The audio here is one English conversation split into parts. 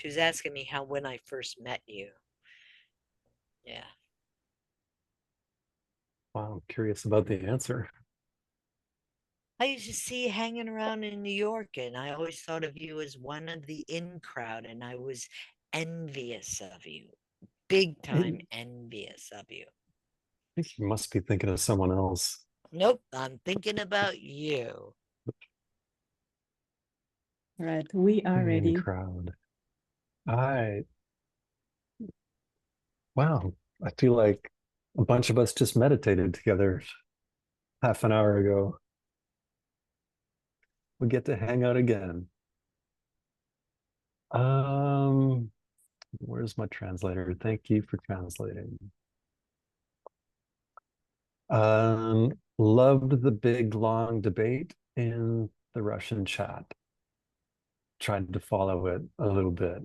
She was asking me how when I first met you. Yeah. Wow, I'm curious about the answer. I used to see you hanging around in New York, and I always thought of you as one of the in crowd, and I was envious of you, big time I envious of you. think you must be thinking of someone else. Nope, I'm thinking about you. Right, we are In ready. crowd. I Wow. I feel like a bunch of us just meditated together half an hour ago. We get to hang out again. Um, where's my translator? Thank you for translating. Loved the big long debate in the Russian chat. Tried to follow it a little bit.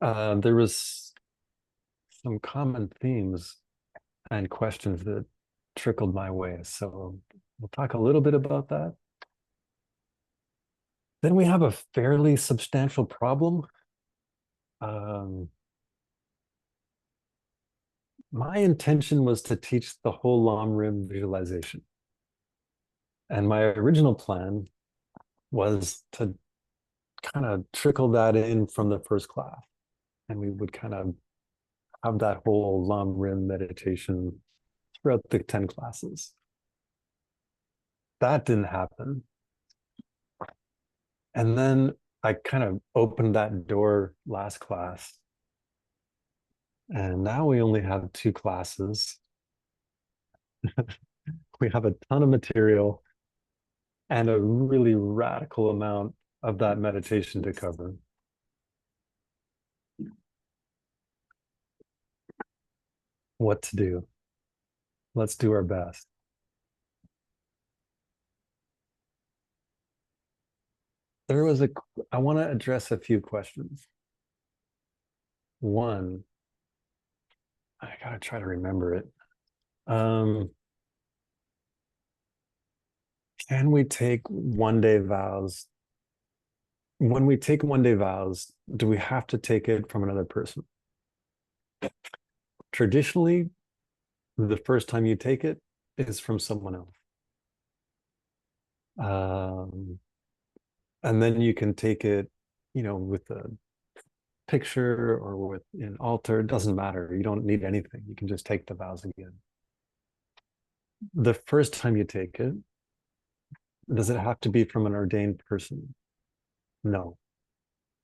There was some common themes and questions that trickled my way. So we'll talk a little bit about that. Then we have a fairly substantial problem. Um, my intention was to teach the whole Lam Rim visualization. And my original plan was to kind of trickle that in from the first class. And we would kind of have that whole Lam Rim meditation throughout the 10 classes. That didn't happen. And then I kind of opened that door last class. And now we only have 2 classes. We have a ton of material and a really radical amount of that meditation to cover. What to do? Let's do our best. I want to address a few questions. One, I gotta try to remember it. Um, can we take 1 day vows? When we take 1 day vows, do we have to take it from another person? Traditionally, the first time you take it is from someone else. And then you can take it, with a picture or with an altar. It doesn't matter. You don't need anything. You can just take the vows again. The first time you take it, does it have to be from an ordained person? No.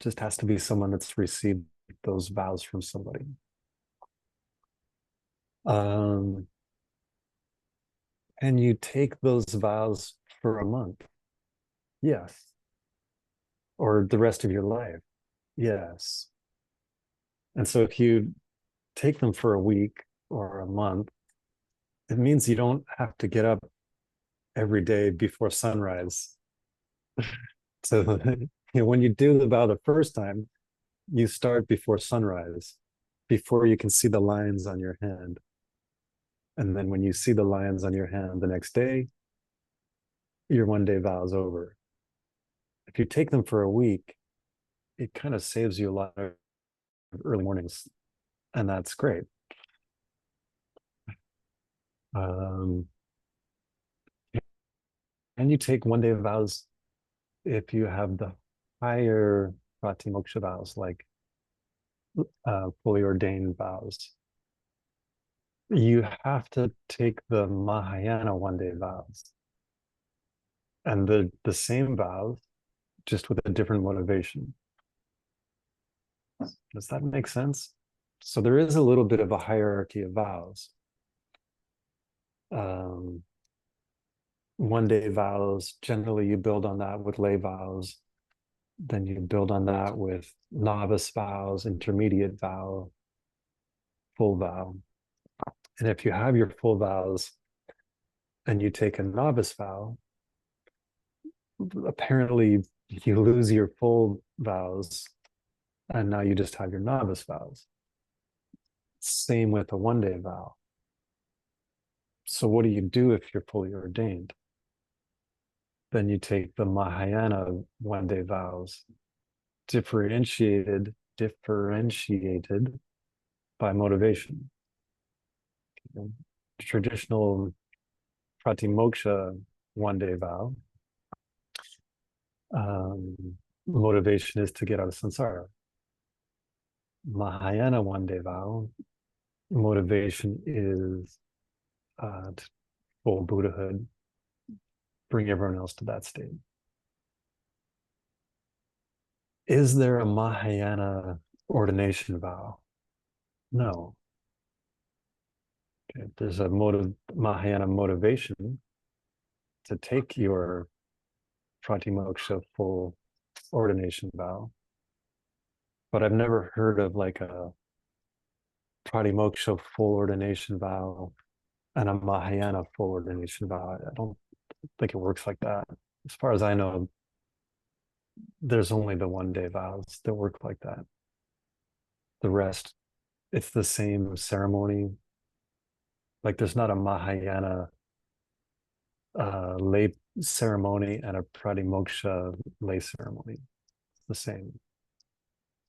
It just has to be someone that's received those vows from somebody. And you take those vows for a month? Yes. Or the rest of your life? Yes. And so if you take them for a week or a month, it means you don't have to get up every day before sunrise. So when you do the vow the first time, you start before sunrise, before you can see the lines on your hand. And then when you see the lines on your hand the next day, your 1 day vow is over. If you take them for a week, it kind of saves you a lot of early mornings, and that's great. Um, and you take 1 day vows if you have the higher Pratimoksha vows, like fully ordained vows. You have to take the Mahayana 1 day vows and the same vows, just with a different motivation. Does that make sense? So there is a little bit of a hierarchy of vows. Um, 1 day vows, generally you build on that with lay vows. Then you build on that with novice vows, intermediate vow, full vow. And if you have your full vows and you take a novice vow, apparently you lose your full vows and now you just have your novice vows. Same with a 1 day vow. So what do you do if you're fully ordained? Then you take the Mahayana 1 day vows differentiated by motivation. Traditional pratimoksha one-day vow, motivation is to get out of samsara. Mahayana one-day vow, motivation is full Buddhahood, bring everyone else to that state. Is there a Mahayana ordination vow? No. Okay. There's a Mahayana motivation to take your pratimoksha full ordination vow, but I've never heard of like a pratimoksha full ordination vow and a Mahayana full ordination vow. I don't think it works like that. As far as I know, there's only the one-day vows that work like that. The rest, it's the same ceremony. Like there's not a Mahayana lay ceremony and a pratimoksha lay ceremony. It's the same.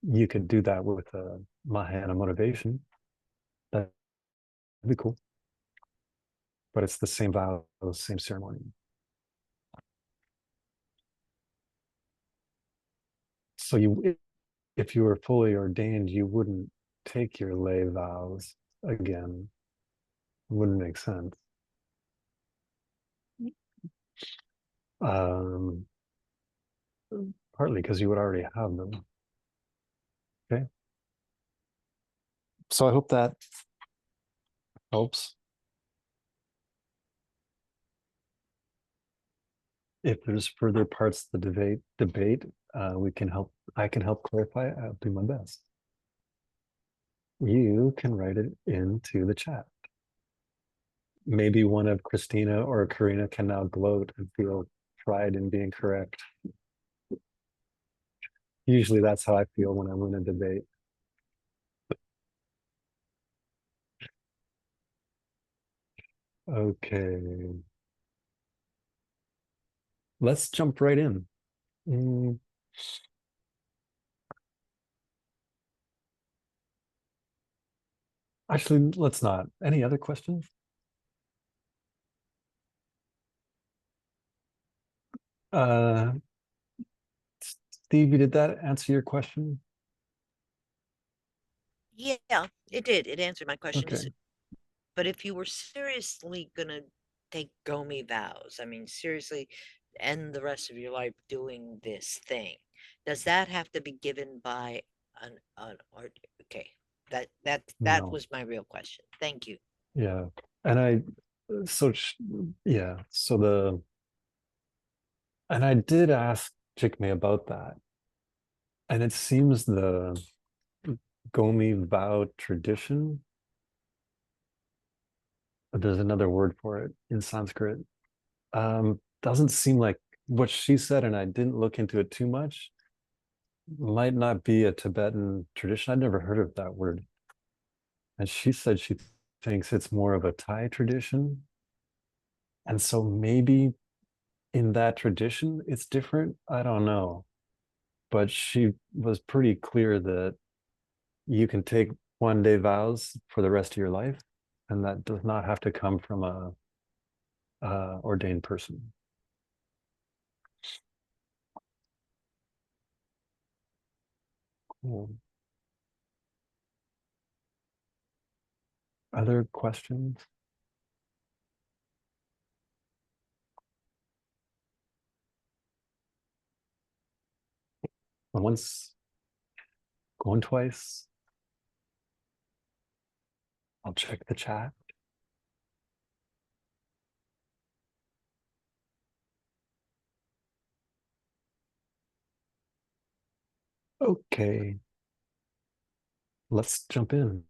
You could do that with a Mahayana motivation. That'd be cool. But it's the same vow, same ceremony. So if you were fully ordained, you wouldn't take your lay vows again. It wouldn't make sense. Partly because you would already have them. Okay. So I hope that helps. If there's further parts of the debate, I can help clarify. I'll do my best. You can write it into the chat. Maybe one of Christina or Karina can now gloat and feel pride in being correct. Usually that's how I feel when I'm in a debate. Okay. Let's jump right in. Actually, let's not. Any other questions? Stevie, did that answer your question? Yeah, it did. It answered my question. Okay. But if you were seriously gonna take Gomi vows, I mean, seriously, end the rest of your life doing this thing, does that have to be given by an or okay? That No. was my real question. Thank you. Yeah. And yeah. And I did ask Jigme about that. And it seems the Gomi vow tradition, there's another word for it in Sanskrit, doesn't seem like what she said, and I didn't look into it too much, might not be a Tibetan tradition. I'd never heard of that word. And she said she thinks it's more of a Thai tradition. And so maybe in that tradition, it's different. I don't know. But she was pretty clear that you can take one-day vows for the rest of your life, and that does not have to come from a ordained person. Cool. Other questions? Once, going twice. I'll check the chat. Okay. Let's jump in.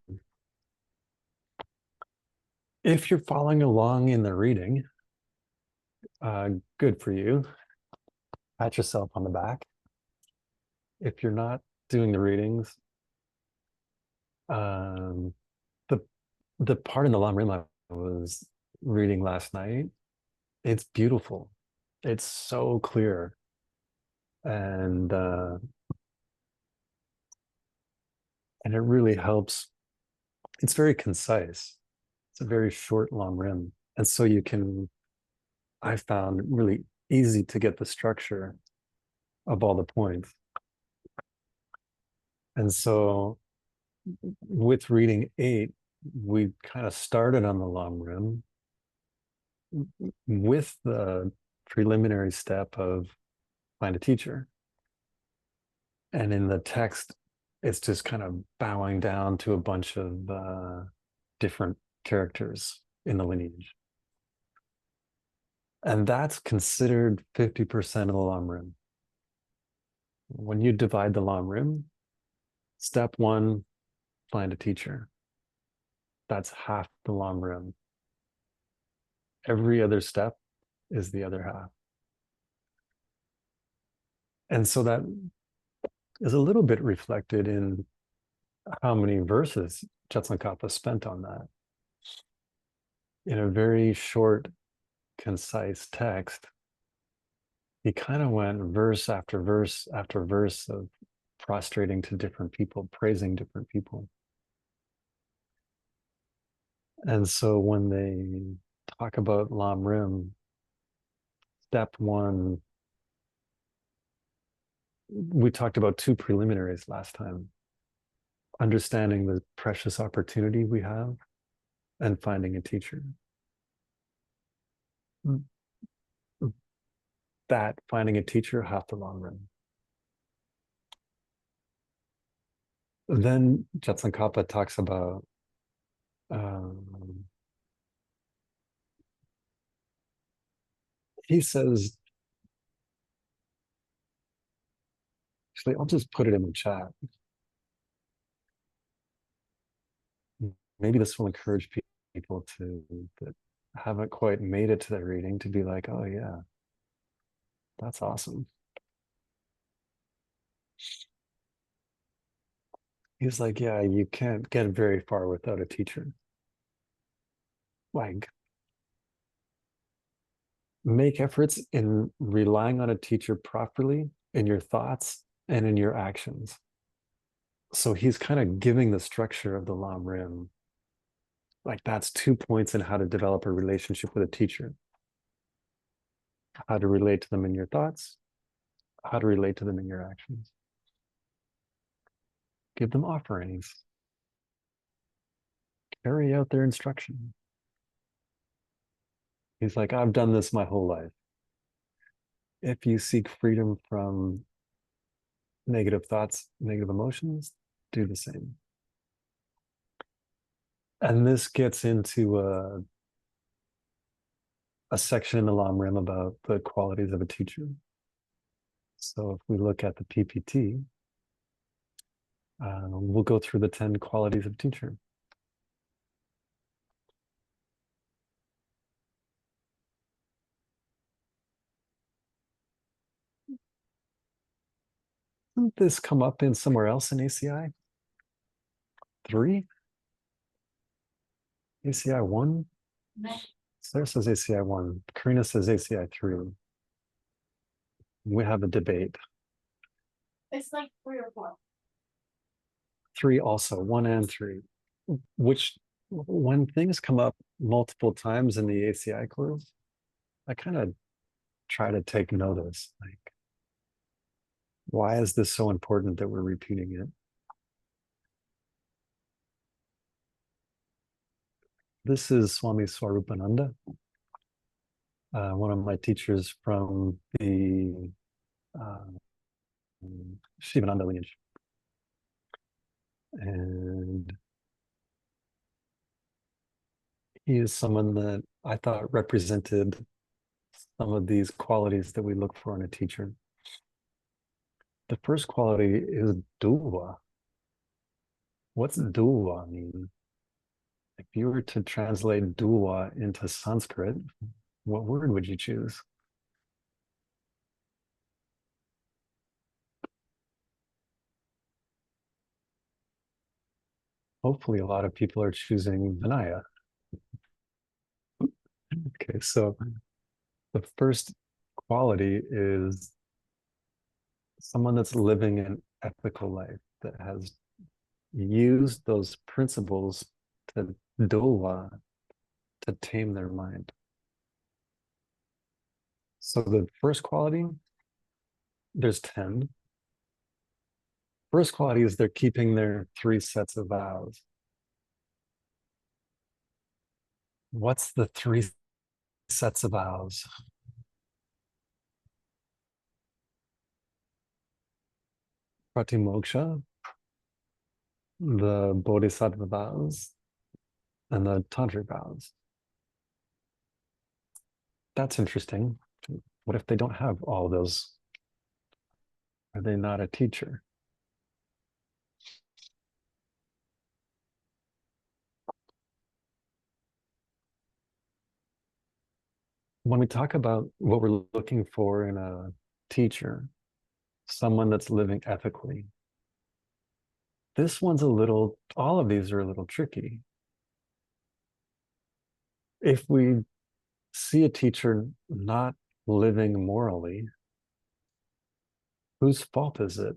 If you're following along in the reading, good for you. Pat yourself on the back. If you're not doing the readings, the part in the Lamrima I was reading last night, it's beautiful. It's so clear. And And it really helps. It's very concise. It's a very short, long rim. And so you can, I found really easy to get the structure of all the points. And so with reading 8, we kind of started on the long rim with the preliminary step of find a teacher. And in the text, it's just kind of bowing down to a bunch of different characters in the lineage. And that's considered 50% of the long rim. When you divide the long rim, step 1, find a teacher. That's half the long rim. Every other step is the other half. And so that is a little bit reflected in how many verses Jetson-Kappa spent on that. In a very short, concise text, he kind of went verse after verse after verse of prostrating to different people, praising different people. And so when they talk about Lam Rim, step 1, we talked about 2 preliminaries last time. Understanding the precious opportunity we have and finding a teacher. That finding a teacher, half the long run. Then Jetson-Kappa talks about he says, actually, I'll just put it in the chat. Maybe this will encourage people that haven't quite made it to the reading to be like, oh yeah, that's awesome. He's like, yeah, you can't get very far without a teacher. Like, make efforts in relying on a teacher properly in your thoughts and in your actions. So he's kind of giving the structure of the Lam Rim. Like that's 2 points in how to develop a relationship with a teacher. How to relate to them in your thoughts, how to relate to them in your actions. Give them offerings. Carry out their instruction. He's like, I've done this my whole life. If you seek freedom from negative thoughts, negative emotions, do the same. And this gets into a section in the Lam Rim about the qualities of a teacher. So if we look at the PPT, we'll go through the 10 qualities of teacher. Didn't this come up in somewhere else in ACI? 3? ACI 1? Sarah says ACI 1. Karina says ACI 3. We have a debate. It's like 3 or 4. 3 also, 1 and 3. Which, when things come up multiple times in the ACI course, I kind of try to take notice. Like, why is this so important that we're repeating it? This is Swami Swarupananda, one of my teachers from the Shivananda lineage. And he is someone that I thought represented some of these qualities that we look for in a teacher. The first quality is duva. What's duva mean? If you were to translate duva into Sanskrit, what word would you choose? Hopefully a lot of people are choosing Vinaya. Okay, so the first quality is someone that's living an ethical life, that has use those principles to dola, to tame their mind. So the first quality, there's 10. First quality is they're keeping their 3 sets of vows. What's the 3 sets of vows? Pratimoksha, the Bodhisattva vows, and the Tantric vows. That's interesting. What if they don't have all those? Are they not a teacher? When we talk about what we're looking for in a teacher, someone that's living ethically, this one's all of these are a little tricky. If we see a teacher not living morally, whose fault is it?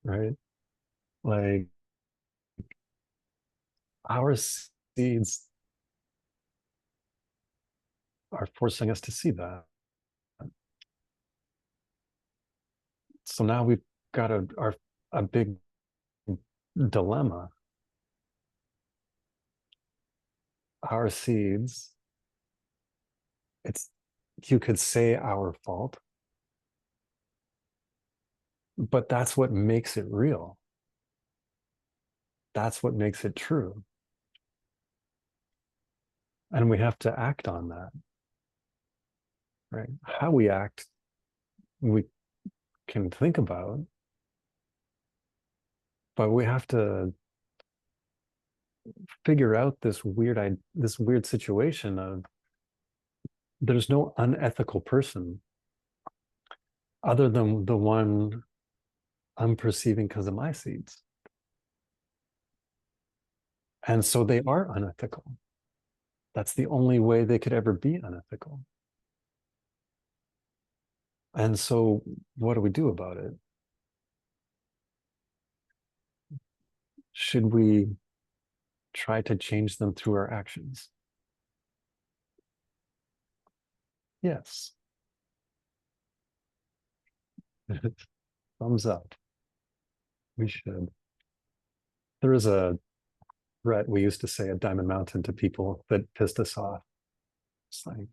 Right? Like, our seeds are forcing us to see that. So now we've got a big dilemma. Our seeds, you could say our fault, but that's what makes it real. That's what makes it true. And we have to act on that, right? How we act, we can think about, but we have to figure out this weird situation of there's no unethical person other than the one I'm perceiving because of my seeds. And so they are unethical. That's the only way they could ever be unethical. And so what do we do about it? Should we try to change them through our actions? Yes. Thumbs up. We should. There is a threat we used to say at Diamond Mountain to people that pissed us off. It's like,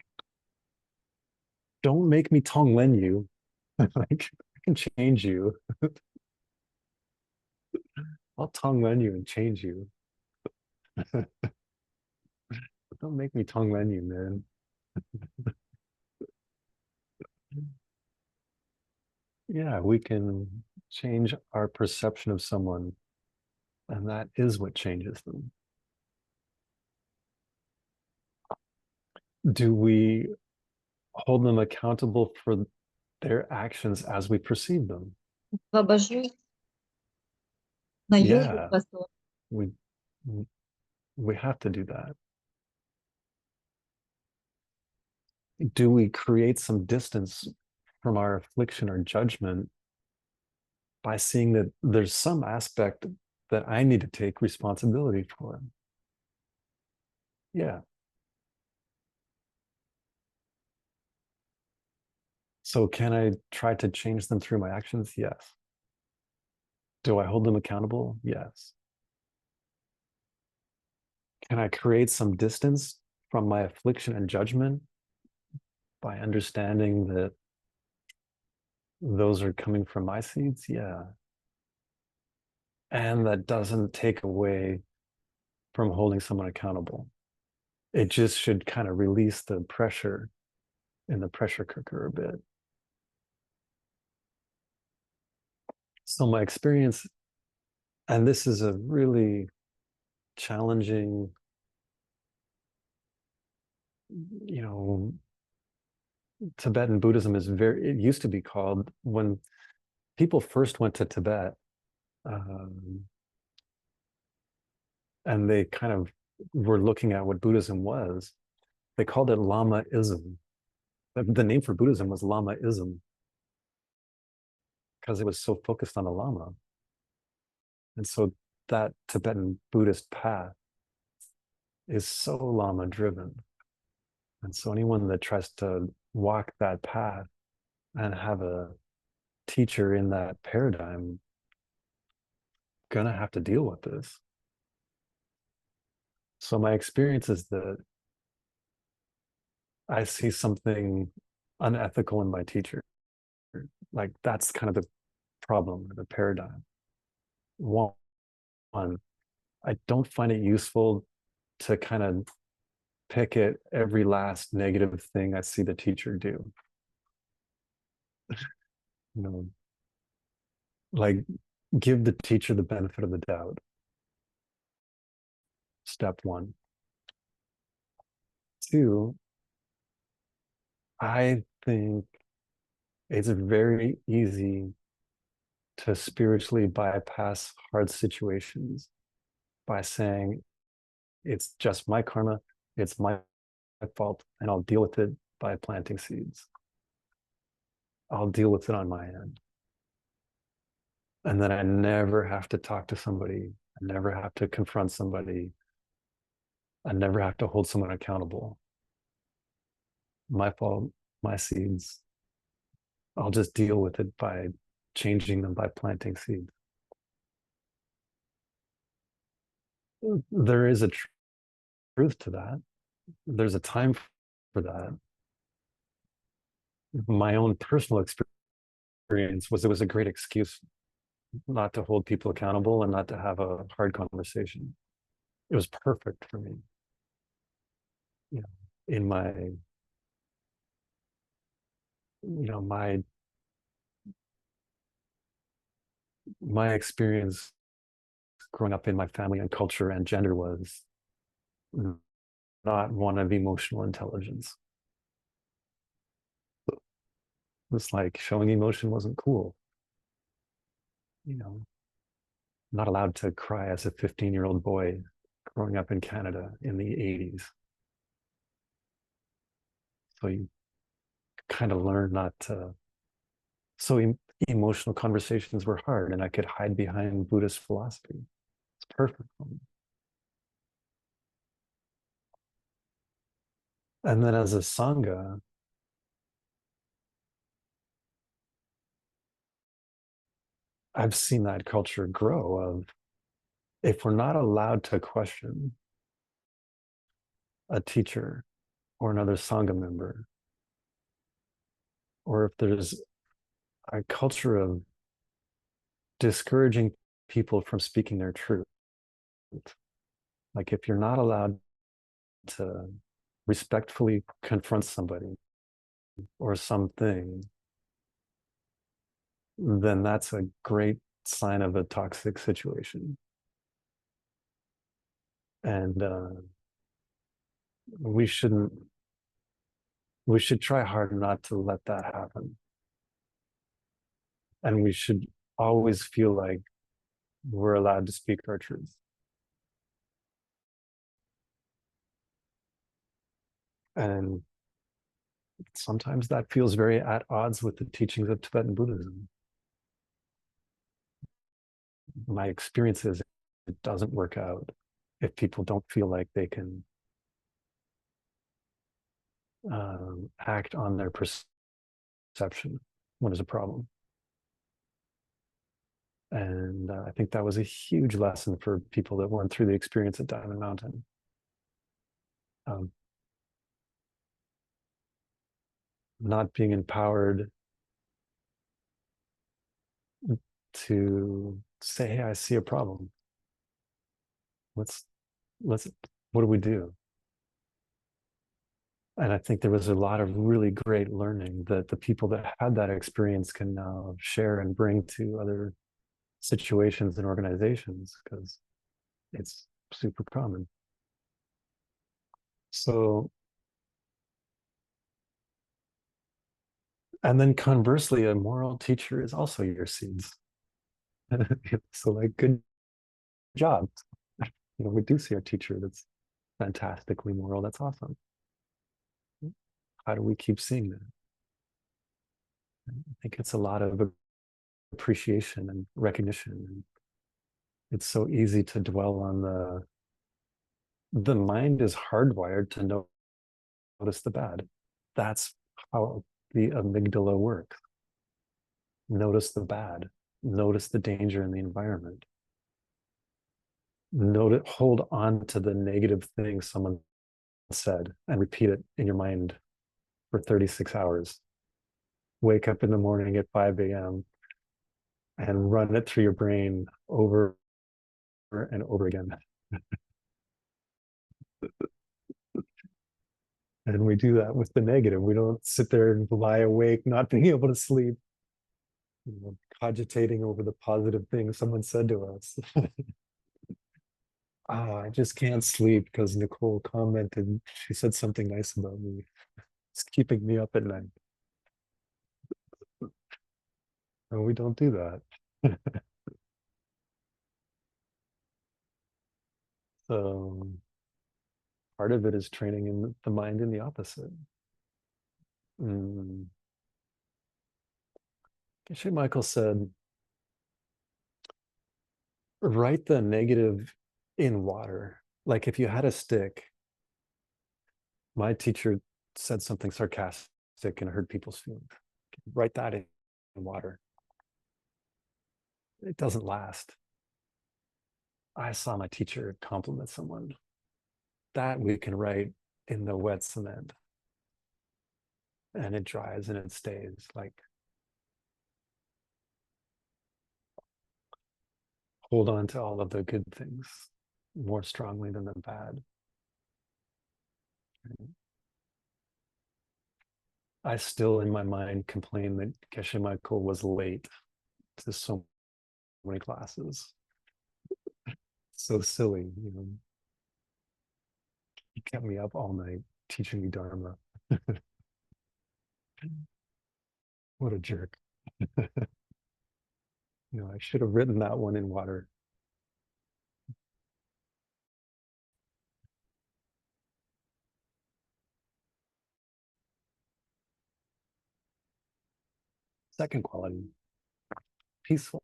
don't make me Tonglen you. Like, I can change you. I'll Tonglen you and change you. Don't make me Tonglen you, man. Yeah, we can change our perception of someone, and that is what changes them. Do we hold them accountable for their actions as we perceive them? Yeah, we have to do that. Do we create some distance from our affliction or judgment by seeing that there's some aspect that I need to take responsibility for? Yeah. So can I try to change them through my actions? Yes. Do I hold them accountable? Yes. Can I create some distance from my affliction and judgment by understanding that those are coming from my seeds? Yeah. And that doesn't take away from holding someone accountable. It just should kind of release the pressure in the pressure cooker a bit. So my experience, and this is a really challenging, Tibetan Buddhism it used to be called, when people first went to Tibet, and they kind of were looking at what Buddhism was, they called it Lama-ism. The name for Buddhism was Lama-ism because it was so focused on the Lama. And so that Tibetan Buddhist path is so Lama driven. And so anyone that tries to walk that path and have a teacher in that paradigm gonna have to deal with this. So my experience is that I see something unethical in my teacher. Like that's kind of the problem, the paradigm. One, I don't find it useful to kind of pick at every last negative thing I see the teacher do. You know, like give the teacher the benefit of the doubt. Step one. Two, I think it's very easy to spiritually bypass hard situations by saying, it's just my karma, it's my fault, and I'll deal with it by planting seeds. I'll deal with it on my end. And then I never have to talk to somebody. I never have to confront somebody. I never have to hold someone accountable. My fault, my seeds. I'll just deal with it by changing them by planting seeds. There is a truth to that. There's a time for that. My own personal experience was it was a great excuse not to hold people accountable and not to have a hard conversation. It was perfect for me. You know, in my, my experience growing up in my family and culture and gender was not one of emotional intelligence. It's like showing emotion wasn't cool. You know, not allowed to cry as a 15-year-old boy growing up in Canada in the 80s. So you kind of learn not to. So emotional conversations were hard, and I could hide behind Buddhist philosophy. It's perfect for me. And then as a Sangha, I've seen that culture grow of if we're not allowed to question a teacher or another Sangha member, or if there's a culture of discouraging people from speaking their truth, like if you're not allowed to respectfully confront somebody or something, then that's a great sign of a toxic situation. And we should try hard not to let that happen. And we should always feel like we're allowed to speak our truth. And sometimes that feels very at odds with the teachings of Tibetan Buddhism. My experience is it doesn't work out if people don't feel like they can act on their perception when there's a problem. And I think that was a huge lesson for people that went through the experience at Diamond Mountain. Not being empowered to say, hey, I see a problem. Let's, what do we do? And I think there was a lot of really great learning that the people that had that experience can now share and bring to other situations and organizations, because it's super common. So, and then conversely, a moral teacher is also your seeds. So like, good job. You know, we do see our teacher that's fantastically moral. That's awesome. How do we keep seeing that? I think it's a lot of appreciation and recognition. It's so easy to dwell on the mind is hardwired to notice the bad. That's how the amygdala works. Notice the bad, notice the danger in the environment. Hold on to the negative thing someone said and repeat it in your mind for 36 hours. Wake up in the morning at 5 a.m. and run it through your brain over and over again. And we do that with the negative. We don't sit there and lie awake, not being able to sleep, cogitating over the positive things someone said to us. I just can't sleep because Nicole commented, she said something nice about me. It's keeping me up at night. And we don't do that. So part of it is training in the mind in the opposite. Geshe Michael said, write the negative in water. Like if you had a stick, my teacher said something sarcastic and hurt people's feelings. Write that in water. It doesn't last. I saw my teacher compliment someone. That we can write in the wet cement. And it dries and it stays. Like, hold on to all of the good things more strongly than the bad. I still, in my mind, complain that Geshe Michael was late to so many classes. So silly, you know. He kept me up all night teaching me Dharma. What a jerk. You know, I should have written that one in water. Second quality, peaceful.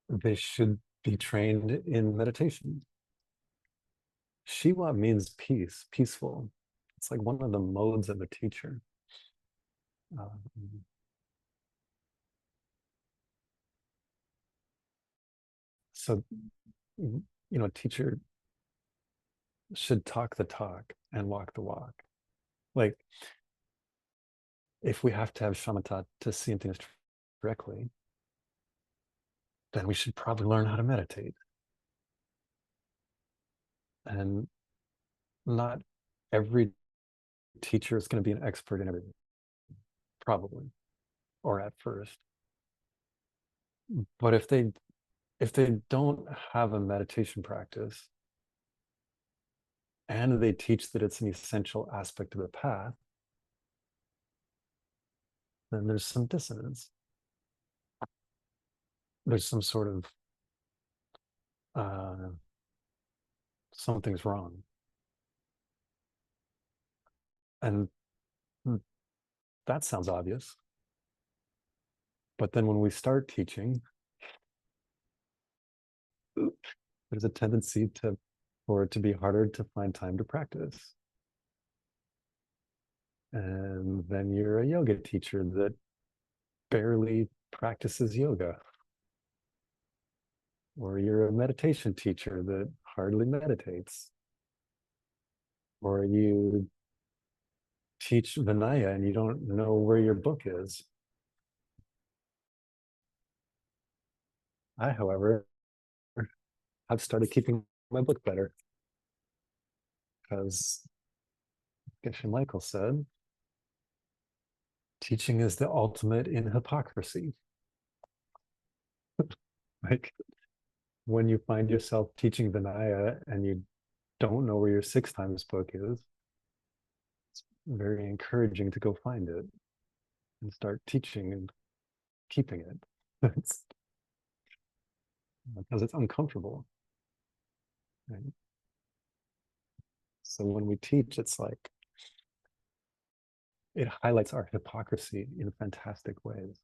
They should be trained in meditation. Shiva means peace, peaceful. It's like one of the modes of a teacher. So, you know, teacher should talk the talk and walk the walk. Like, if we have to have shamatha to see things directly, then we should probably learn how to meditate. And not every teacher is going to be an expert in everything, probably, or at first. But if they don't have a meditation practice and they teach that it's an essential aspect of the path, then there's some dissonance. There's some sort of something's wrong. And that sounds obvious. But then when we start teaching, there's a tendency for it to be harder to find time to practice. And then you're a yoga teacher that barely practices yoga. Or you're a meditation teacher that hardly meditates. Or you teach Vinaya and you don't know where your book is. I, however, have started keeping my book better. Because Geshe Michael said, teaching is the ultimate in hypocrisy. Like, when you find yourself teaching Vinaya and you don't know where your 6 times book is, it's very encouraging to go find it and start teaching and keeping it. Because it's uncomfortable. Right? So when we teach, it's like, it highlights our hypocrisy in fantastic ways.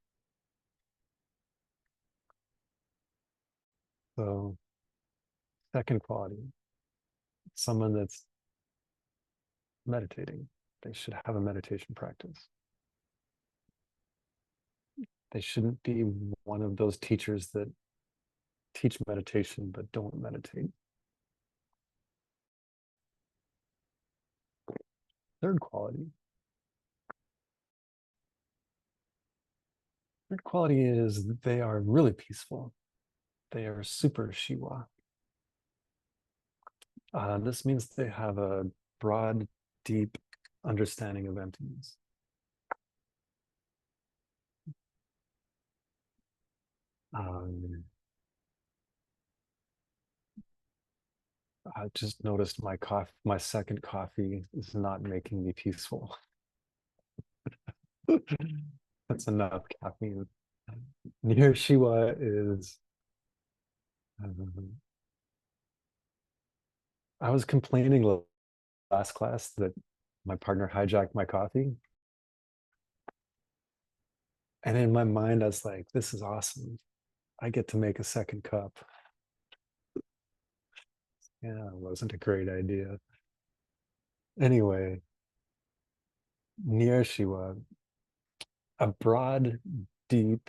So, second quality, someone that's meditating. They should have a meditation practice. They shouldn't be one of those teachers that teach meditation but don't meditate. Third quality. Third quality is they are really peaceful. They are super Shiva. This means they have a broad, deep understanding of emptiness. I just noticed my second coffee is not making me peaceful. That's enough caffeine. Near Shiva is, I was complaining last class that my partner hijacked my coffee. And in my mind, I was like, this is awesome. I get to make a second cup. Yeah, it wasn't a great idea. Anyway, near Shiva, a broad, deep,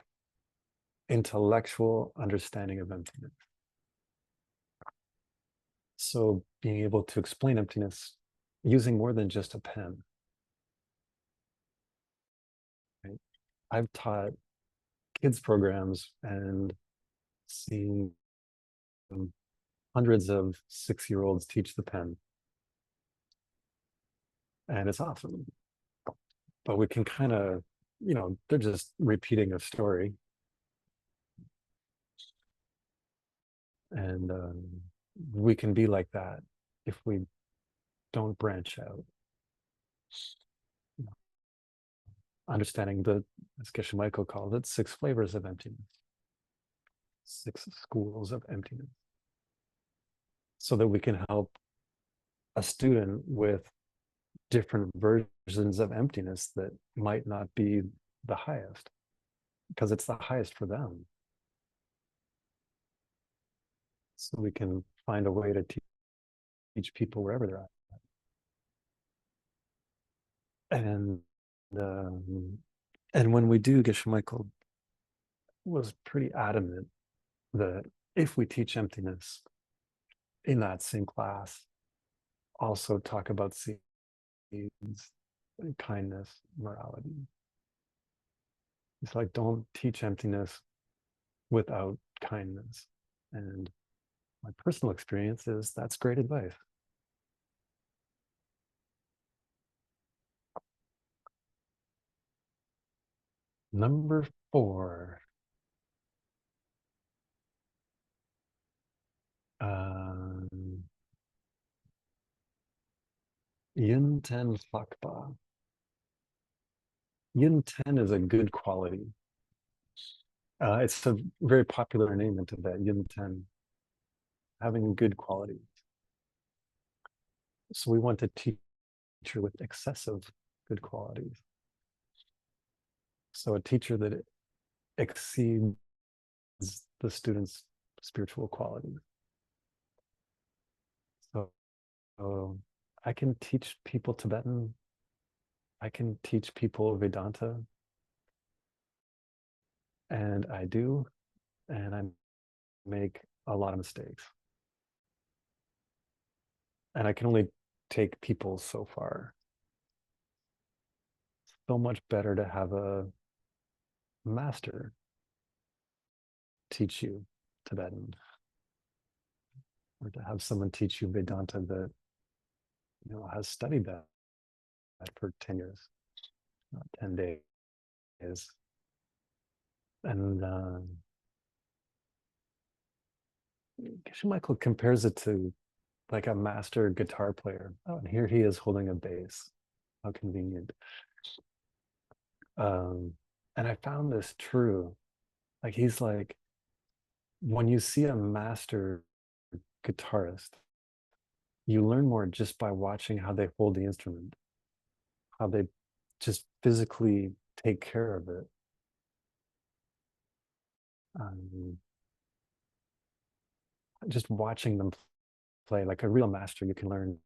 intellectual understanding of emptiness. So being able to explain emptiness using more than just a pen. Right? I've taught kids programs and seen hundreds of 6-year-olds teach the pen. And it's awesome. But we can kind of, they're just repeating a story. And we can be like that if we don't branch out. Understanding as Geshe Michael called it, 6 flavors of emptiness, 6 schools of emptiness, so that we can help a student with different versions of emptiness that might not be the highest, because it's the highest for them. So we can find a way to teach people wherever they're at. And when we do, Geshe Michael was pretty adamant that if we teach emptiness in that same class, also talk about seeds, kindness, morality. It's like, don't teach emptiness without kindness. And my personal experience is that's great advice. Number 4. Yin Ten Fakpa. Yin Ten is a good quality. It's a very popular name in Tibet, Yin Ten, having good qualities. So we want a teacher with excessive good qualities. So a teacher that exceeds the student's spiritual qualities. So I can teach people Tibetan. I can teach people Vedanta. And I do. And I make a lot of mistakes. And I can only take people so far. So much better to have a master teach you Tibetan, or to have someone teach you Vedanta that has studied that for 10 years, not 10 days. And Geshe Michael compares it to like a master guitar player. Oh, and here he is holding a bass. How convenient. And I found this true. Like, he's like, when you see a master guitarist, you learn more just by watching how they hold the instrument, how they just physically take care of it. just watching them play. Like a real master, you can learn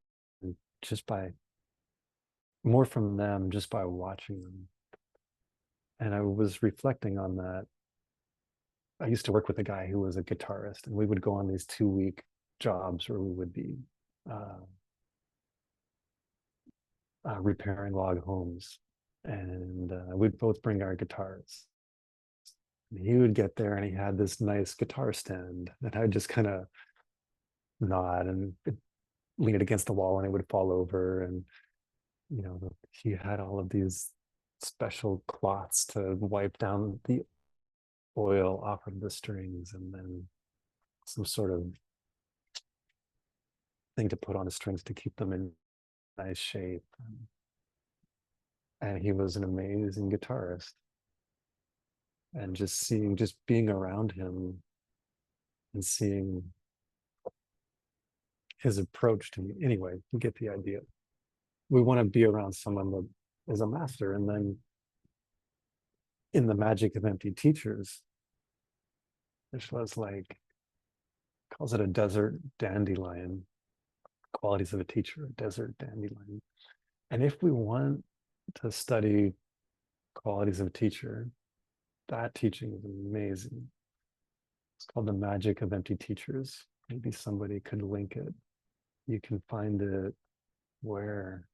just by more from them, just by watching them. And I was reflecting on that. I used to work with a guy who was a guitarist, and we would go on these 2-week jobs where we would be uh, repairing log homes, and we'd both bring our guitars. And he would get there, and he had this nice guitar stand, and I would just kind of nod and lean it against the wall, and it would fall over. And he had all of these special cloths to wipe down the oil off of the strings, and then some sort of thing to put on the strings to keep them in nice shape. And he was an amazing guitarist. And just being around him and seeing his approach to me. Anyway, you get the idea. We want to be around someone that is a master. And then in the magic of empty teachers, this was like, calls it a desert dandelion, qualities of a teacher, a desert dandelion. And if we want to study qualities of a teacher, that teaching is amazing. It's called The Magic of Empty Teachers. Maybe somebody could link it. You can find it where?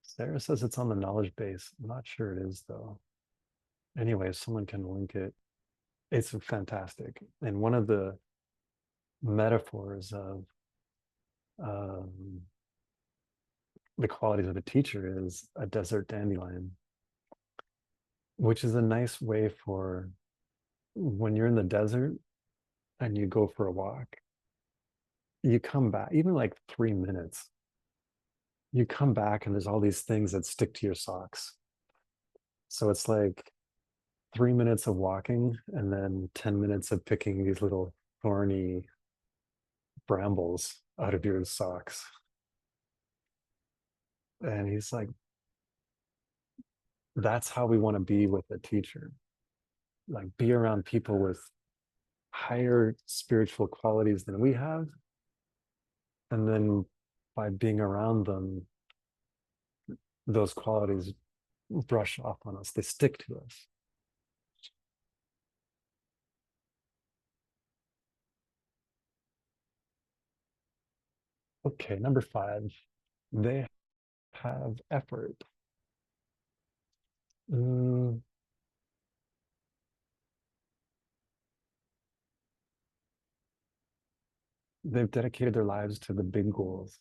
Sarah says it's on the knowledge base. I'm not sure it is though. Anyway, if someone can link it, it's fantastic. And one of the metaphors of the qualities of a teacher is a desert dandelion, which is a nice way for when you're in the desert and you go for a walk, you come back, even like 3 minutes, you come back and there's all these things that stick to your socks. So it's like 3 minutes of walking and then 10 minutes of picking these little thorny brambles out of your socks. And he's like, that's how we want to be with a teacher. Like, be around people with higher spiritual qualities than we have. And then by being around them, those qualities brush off on us, they stick to us. Okay, number 5, they have effort. They've dedicated their lives to the big goals,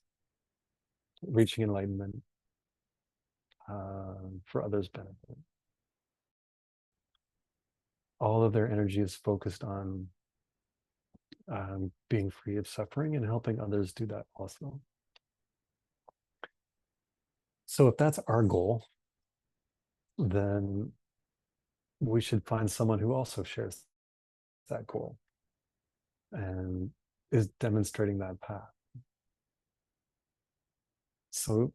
reaching enlightenment for others' benefit. All of their energy is focused on being free of suffering and helping others do that also. So if that's our goal, then we should find someone who also shares that goal and is demonstrating that path. So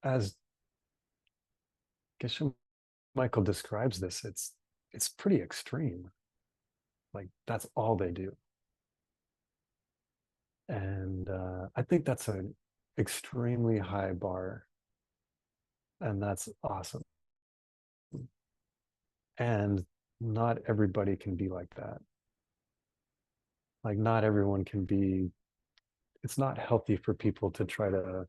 as Geshe Michael describes this, it's pretty extreme. Like, that's all they do. And I think that's an extremely high bar. And that's awesome. And not everybody can be like that. Like, not everyone can be, it's not healthy for people to try to,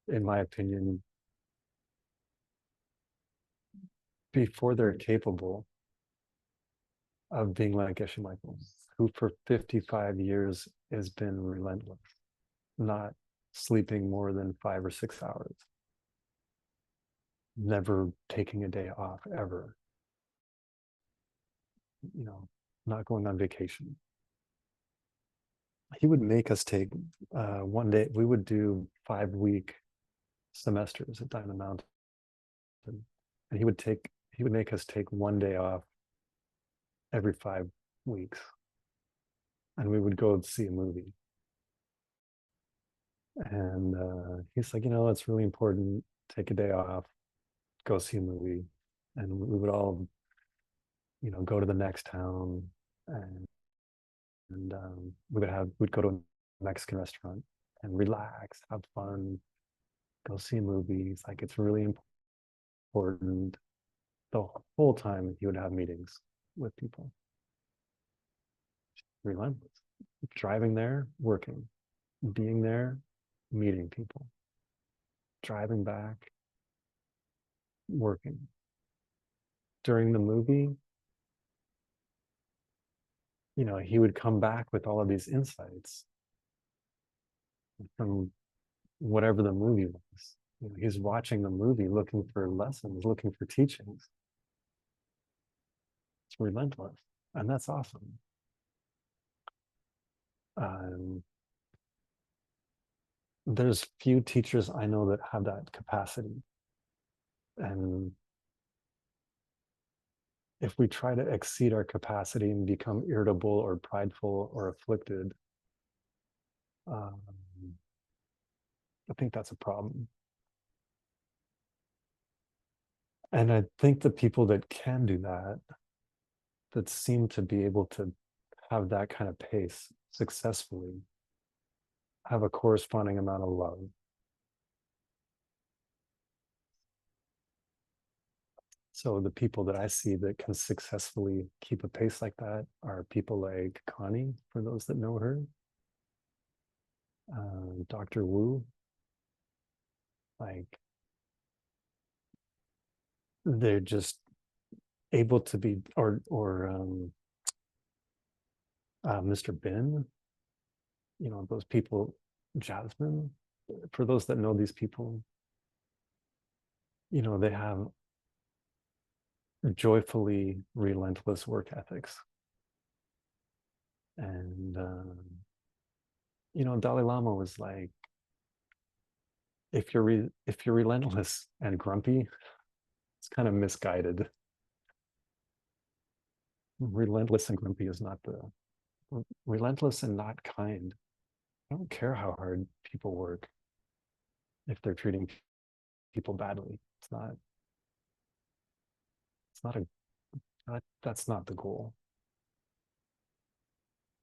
in my opinion, before they're capable of being like Geshe Michael, who for 55 years has been relentless, not sleeping more than 5 or 6 hours, never taking a day off ever, not going on vacation. He would make us take one day, we would do 5-week semesters at Diamond Mountain. And he would make us take one day off every 5 weeks. And we would go see a movie. And he's like, it's really important, take a day off, go see a movie. And we would all go to the next town, and we'd go to a Mexican restaurant and relax, have fun, go see movies. Like, it's really important. The whole time he would have meetings with people. Relentless. Driving there, working. Being there, meeting people. Driving back, working. During the movie, he would come back with all of these insights from whatever the movie was. He's watching the movie, looking for lessons, looking for teachings. It's relentless, and that's awesome. There's few teachers I know that have that capacity, and if we try to exceed our capacity and become irritable or prideful or afflicted, I think that's a problem. And I think the people that can do that, that seem to be able to have that kind of pace successfully, have a corresponding amount of love. So the people that I see that can successfully keep a pace like that are people like Connie, for those that know her, Dr. Wu. Like, they're just able to be, or Mr. Bin, those people, Jasmine, for those that know these people, they have joyfully relentless work ethics. And, Dalai Lama was like, if you're relentless and grumpy, it's kind of misguided. Relentless and grumpy is not relentless and not kind. I don't care how hard people work if they're treating people badly. That's not the goal.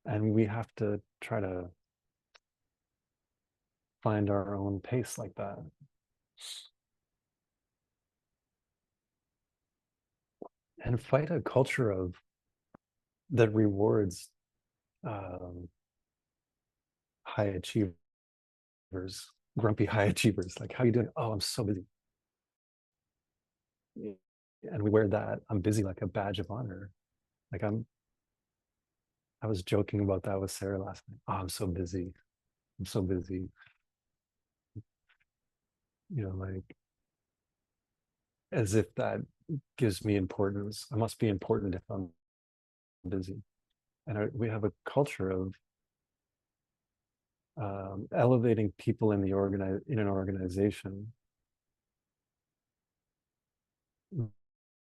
And we have to try to find our own pace like that. And fight a culture that rewards high achievers, grumpy high achievers. Like, how you doing? Oh, I'm so busy. And we wear that I'm busy like a badge of honor. Like, I was joking about that with Sarah last night. Oh, I'm so busy. I'm so busy. Like, as if that gives me importance. I must be important if I'm busy. And we have a culture of elevating people in an organization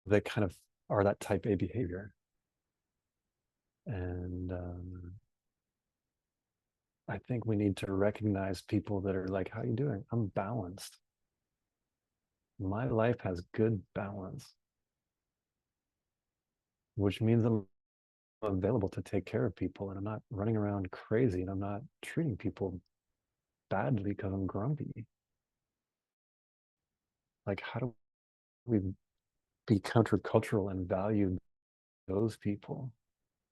that kind of are that type A behavior. And I think we need to recognize people that are like, how are you doing? I'm balanced. My life has good balance, which means I'm available to take care of people, and I'm not running around crazy, and I'm not treating people badly because I'm grumpy. Like, how do we be countercultural and value those people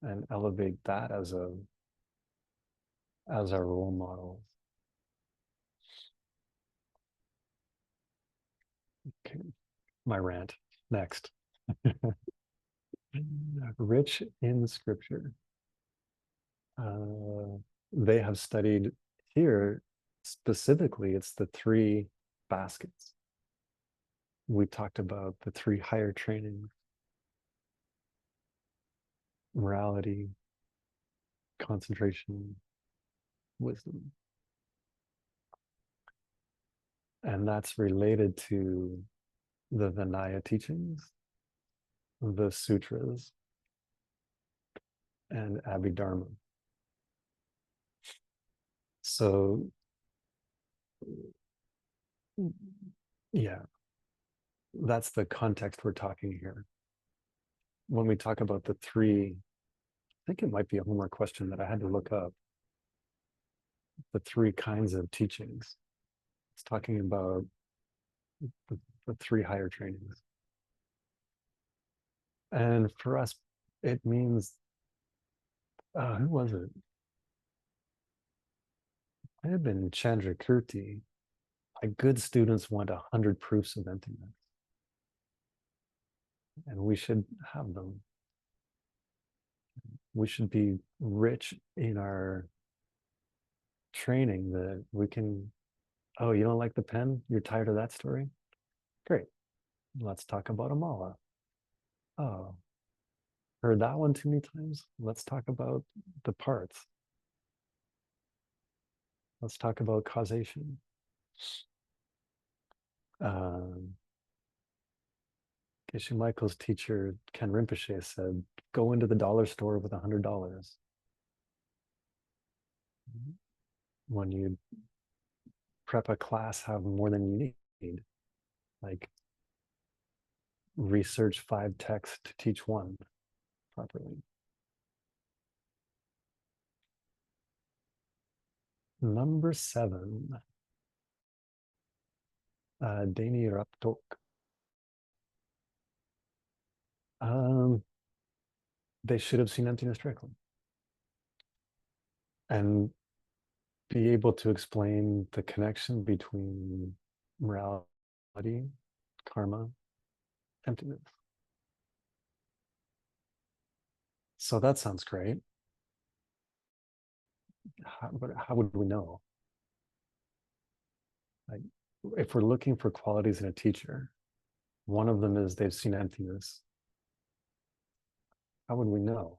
and elevate that as our role model? Okay, my rant next. Rich in scripture. They have studied here, specifically, it's the three baskets. We talked about the three higher trainings: morality, concentration, wisdom. And that's related to the Vinaya teachings, the sutras, and Abhidharma. So, yeah, that's the context we're talking here. when we talk about the three, I think it might be a homework question that I had to look up. The three kinds of teachings. It's talking about the three higher trainings. And for us, it means, who was it? It had been Chandrakirti. Like, good students want 100 proofs of emptiness. And we should have them. We should be rich in our training that we can, oh, you don't like the pen? You're tired of that story? Great. Let's talk about a mala. Oh, heard that one too many times? Let's talk about the parts. Let's talk about causation. Geshe Michael's teacher, Ken Rinpoche, said, go into the dollar store with $100. When you prep a class, have more than you need. Like, research 5 texts to teach one properly. Number 7, Dani Raptok. They should have seen emptiness directly and be able to explain the connection between morality, karma, emptiness. So that sounds great. How would we know? Like, if we're looking for qualities in a teacher, one of them is they've seen emptiness. How would we know?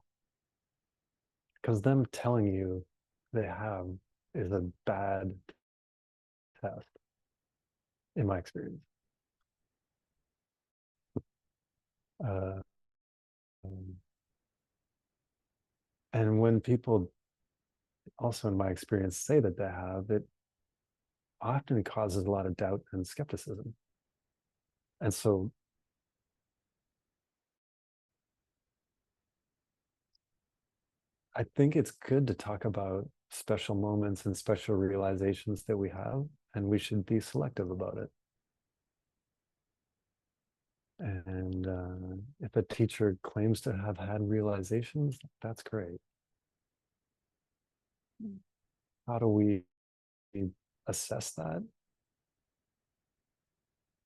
Because them telling you they have is a bad test, in my experience. And when people, also in my experience, say that they have, it often causes a lot of doubt and skepticism. And so I think it's good to talk about special moments and special realizations that we have, and we should be selective about it. And if a teacher claims to have had realizations, that's great. How do we assess that?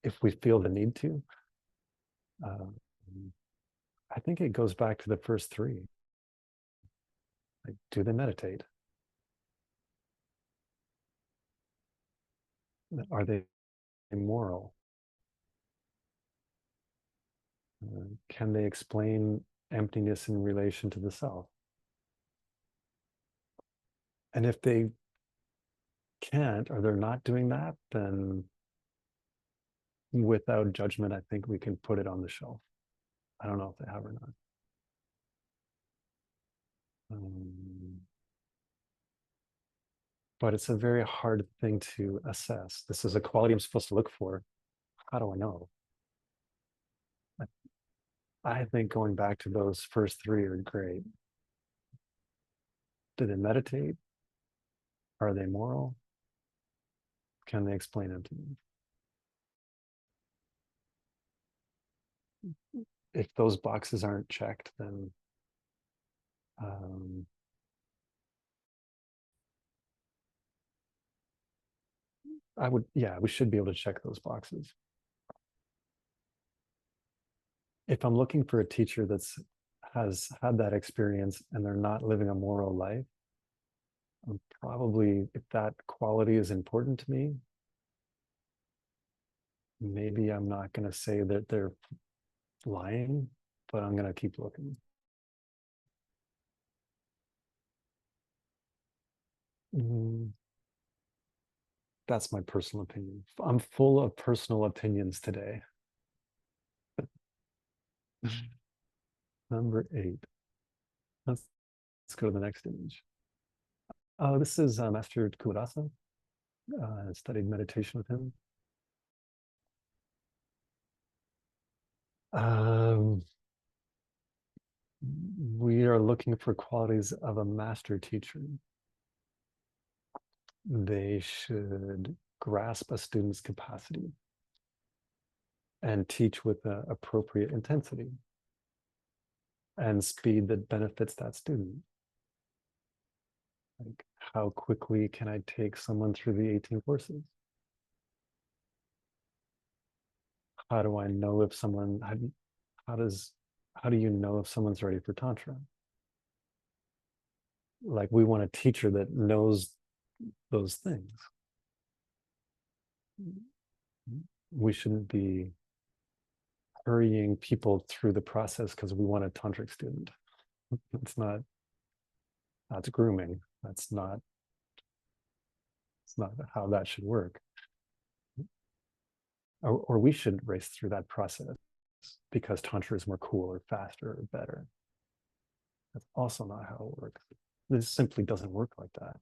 If we feel the need to, I think it goes back to the first 3. Like, do they meditate? Are they moral? Can they explain emptiness in relation to the self? And if they can't, or they're not doing that, then without judgment, I think we can put it on the shelf. I don't know if they have or not. But it's a very hard thing to assess. This is a quality I'm supposed to look for. How do I know? I think going back to those first 3 are great. Do they meditate? Are they moral? Can they explain emptiness? If those boxes aren't checked, then we should be able to check those boxes. If I'm looking for a teacher has had that experience and they're not living a moral life, I'm probably, if that quality is important to me, maybe I'm not going to say that they're lying, but I'm going to keep looking. That's my personal opinion. I'm full of personal opinions today. Number 8. Let's go to the next image. This is Master Kumarasa. I studied meditation with him. we are looking for qualities of a master teacher. They should grasp a student's capacity and teach with an appropriate intensity and speed that benefits that student. Like, how quickly can I take someone through the 18 courses? How do I know if someone, how do you know if someone's ready for Tantra? Like, we want a teacher that knows those things. We shouldn't be hurrying people through the process because we want a tantric student. It's not, that's grooming. It's not how that should work. Or we shouldn't race through that process because Tantra is more cool or faster or better. That's also not how it works. This simply doesn't work like that.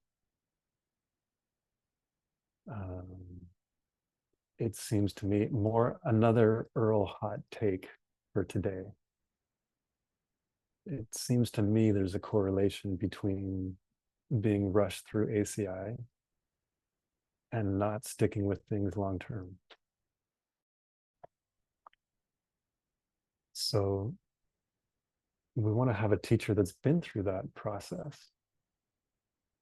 It seems to me more another Earle hot take for today. It seems to me there's a correlation between being rushed through ACI and not sticking with things long term. So we want to have a teacher that's been through that process,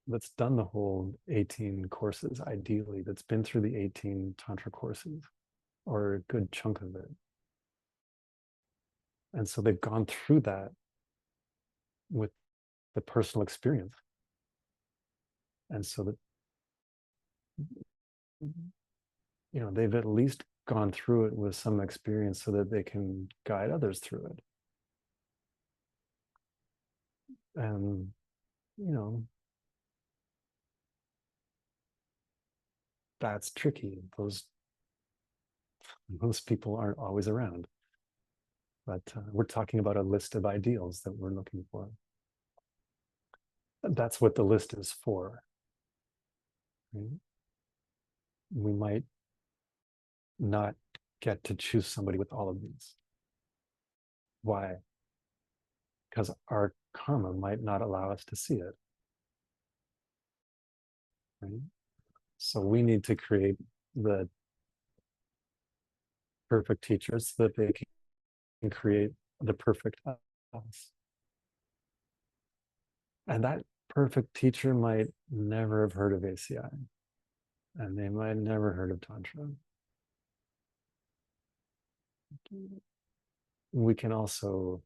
that's done the whole 18 courses, ideally, that's been through the 18 Tantra courses, or a good chunk of it. And so they've gone through that with the personal experience. And so that, you know, they've at least gone through it with some experience so that they can guide others through it. And, you know, that's tricky. Those people aren't always around. But we're talking about a list of ideals that we're looking for. And that's what the list is for. Right? We might not get to choose somebody with all of these. Why? Because our karma might not allow us to see it. Right? So we need to create the perfect teachers so that they can create the perfect us. And that perfect teacher might never have heard of ACI, and they might never heard of Tantra. We can also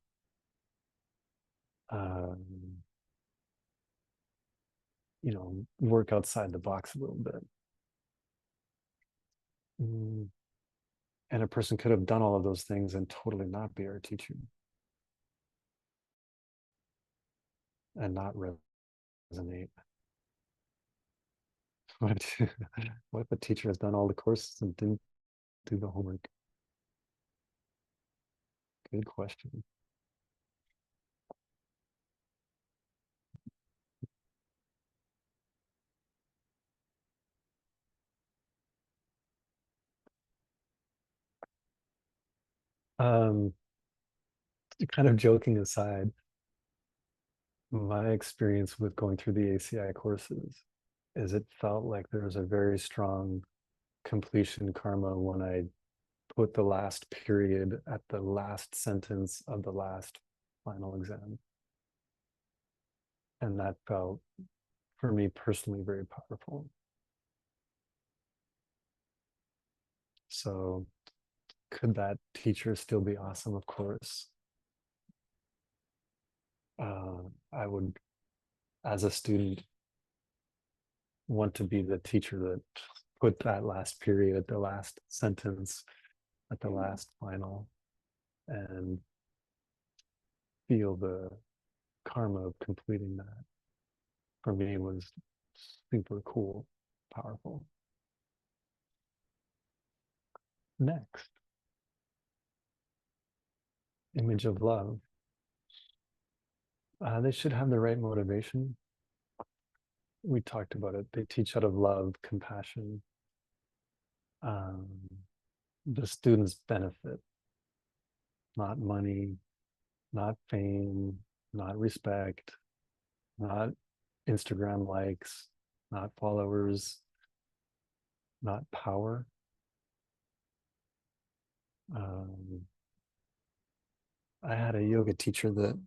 you know, work outside the box a little bit. And a person could have done all of those things and totally not be our teacher and not resonate. What if a teacher has done all the courses and didn't do the homework? Good question. Kind of joking aside, my experience with going through the ACI courses is it felt like there was a very strong completion karma when I put the last period at the last sentence of the last final exam. And that felt, for me personally, very powerful. So could that teacher still be awesome? Of course. I would, as a student, want to be the teacher that put that last period at the last sentence, at the last final, and feel the karma of completing that. For me, was super cool, powerful. Next, image of love. They should have the right motivation. We talked about it. They teach out of love, compassion, the students benefit, not money, not fame, not respect, not Instagram likes, not followers, not power. Um, I had a yoga teacher that,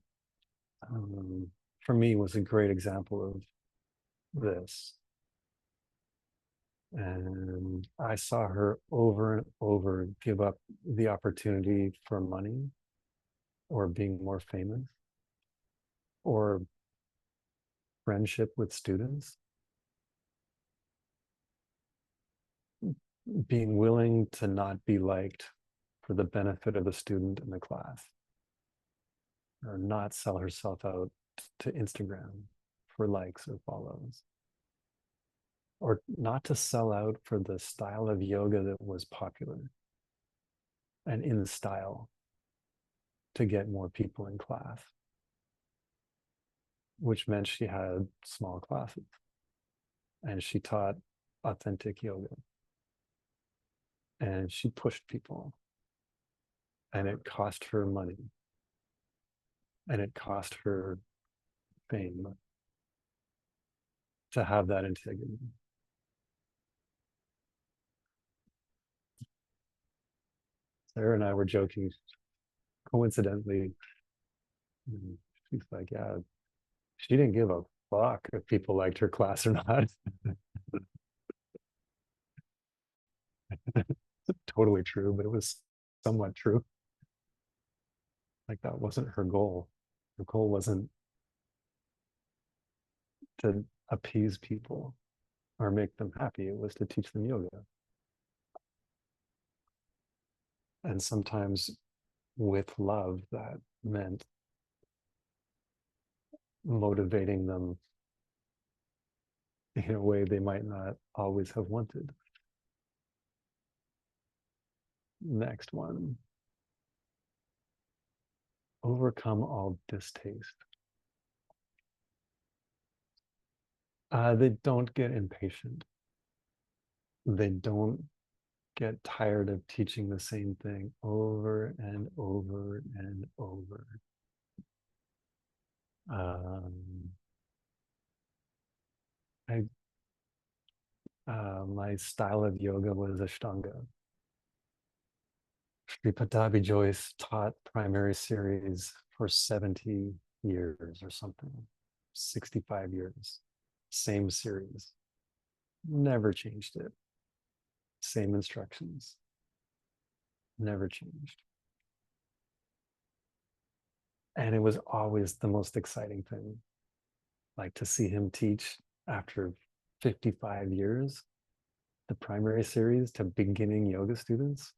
for me, was a great example of this. And I saw her over and over give up the opportunity for money or being more famous or friendship with students, being willing to not be liked for the benefit of the student in the class, or not sell herself out to Instagram for likes or follows, or not to sell out for the style of yoga that was popular and in style to get more people in class, which meant she had small classes and she taught authentic yoga and she pushed people, and it cost her money and it cost her fame to have that integrity. Sarah and I were joking, coincidentally, she's like, yeah, she didn't give a fuck if people liked her class or not. Totally true, but it was somewhat true. Like, that wasn't her goal. Her goal wasn't to appease people or make them happy. It was to teach them yoga. And sometimes with love, that meant motivating them in a way they might not always have wanted. Next one. Overcome all distaste. They don't get impatient. They don't get tired of teaching the same thing over and over and over. I My style of yoga was Ashtanga. Sri Patabi Joyce taught primary series for 70 years or something, 65 years, same series, never changed it. Same instructions, never changed. And it was always the most exciting thing, like to see him teach after 55 years, the primary series to beginning yoga students.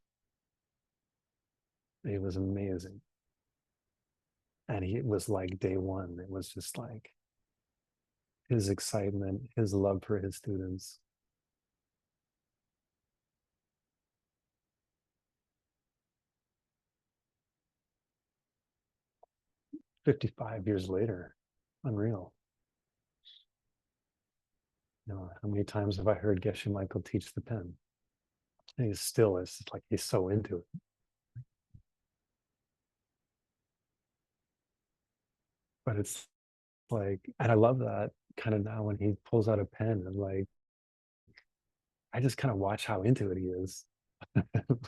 It was amazing. And it was like day one. It was just like his excitement, his love for his students. $55 later, unreal. You know, how many times have I heard Geshe Michael teach the pen? And he still is like, he's so into it. But it's like, and I love that kind of now when he pulls out a pen and like, I just kind of watch how into it he is.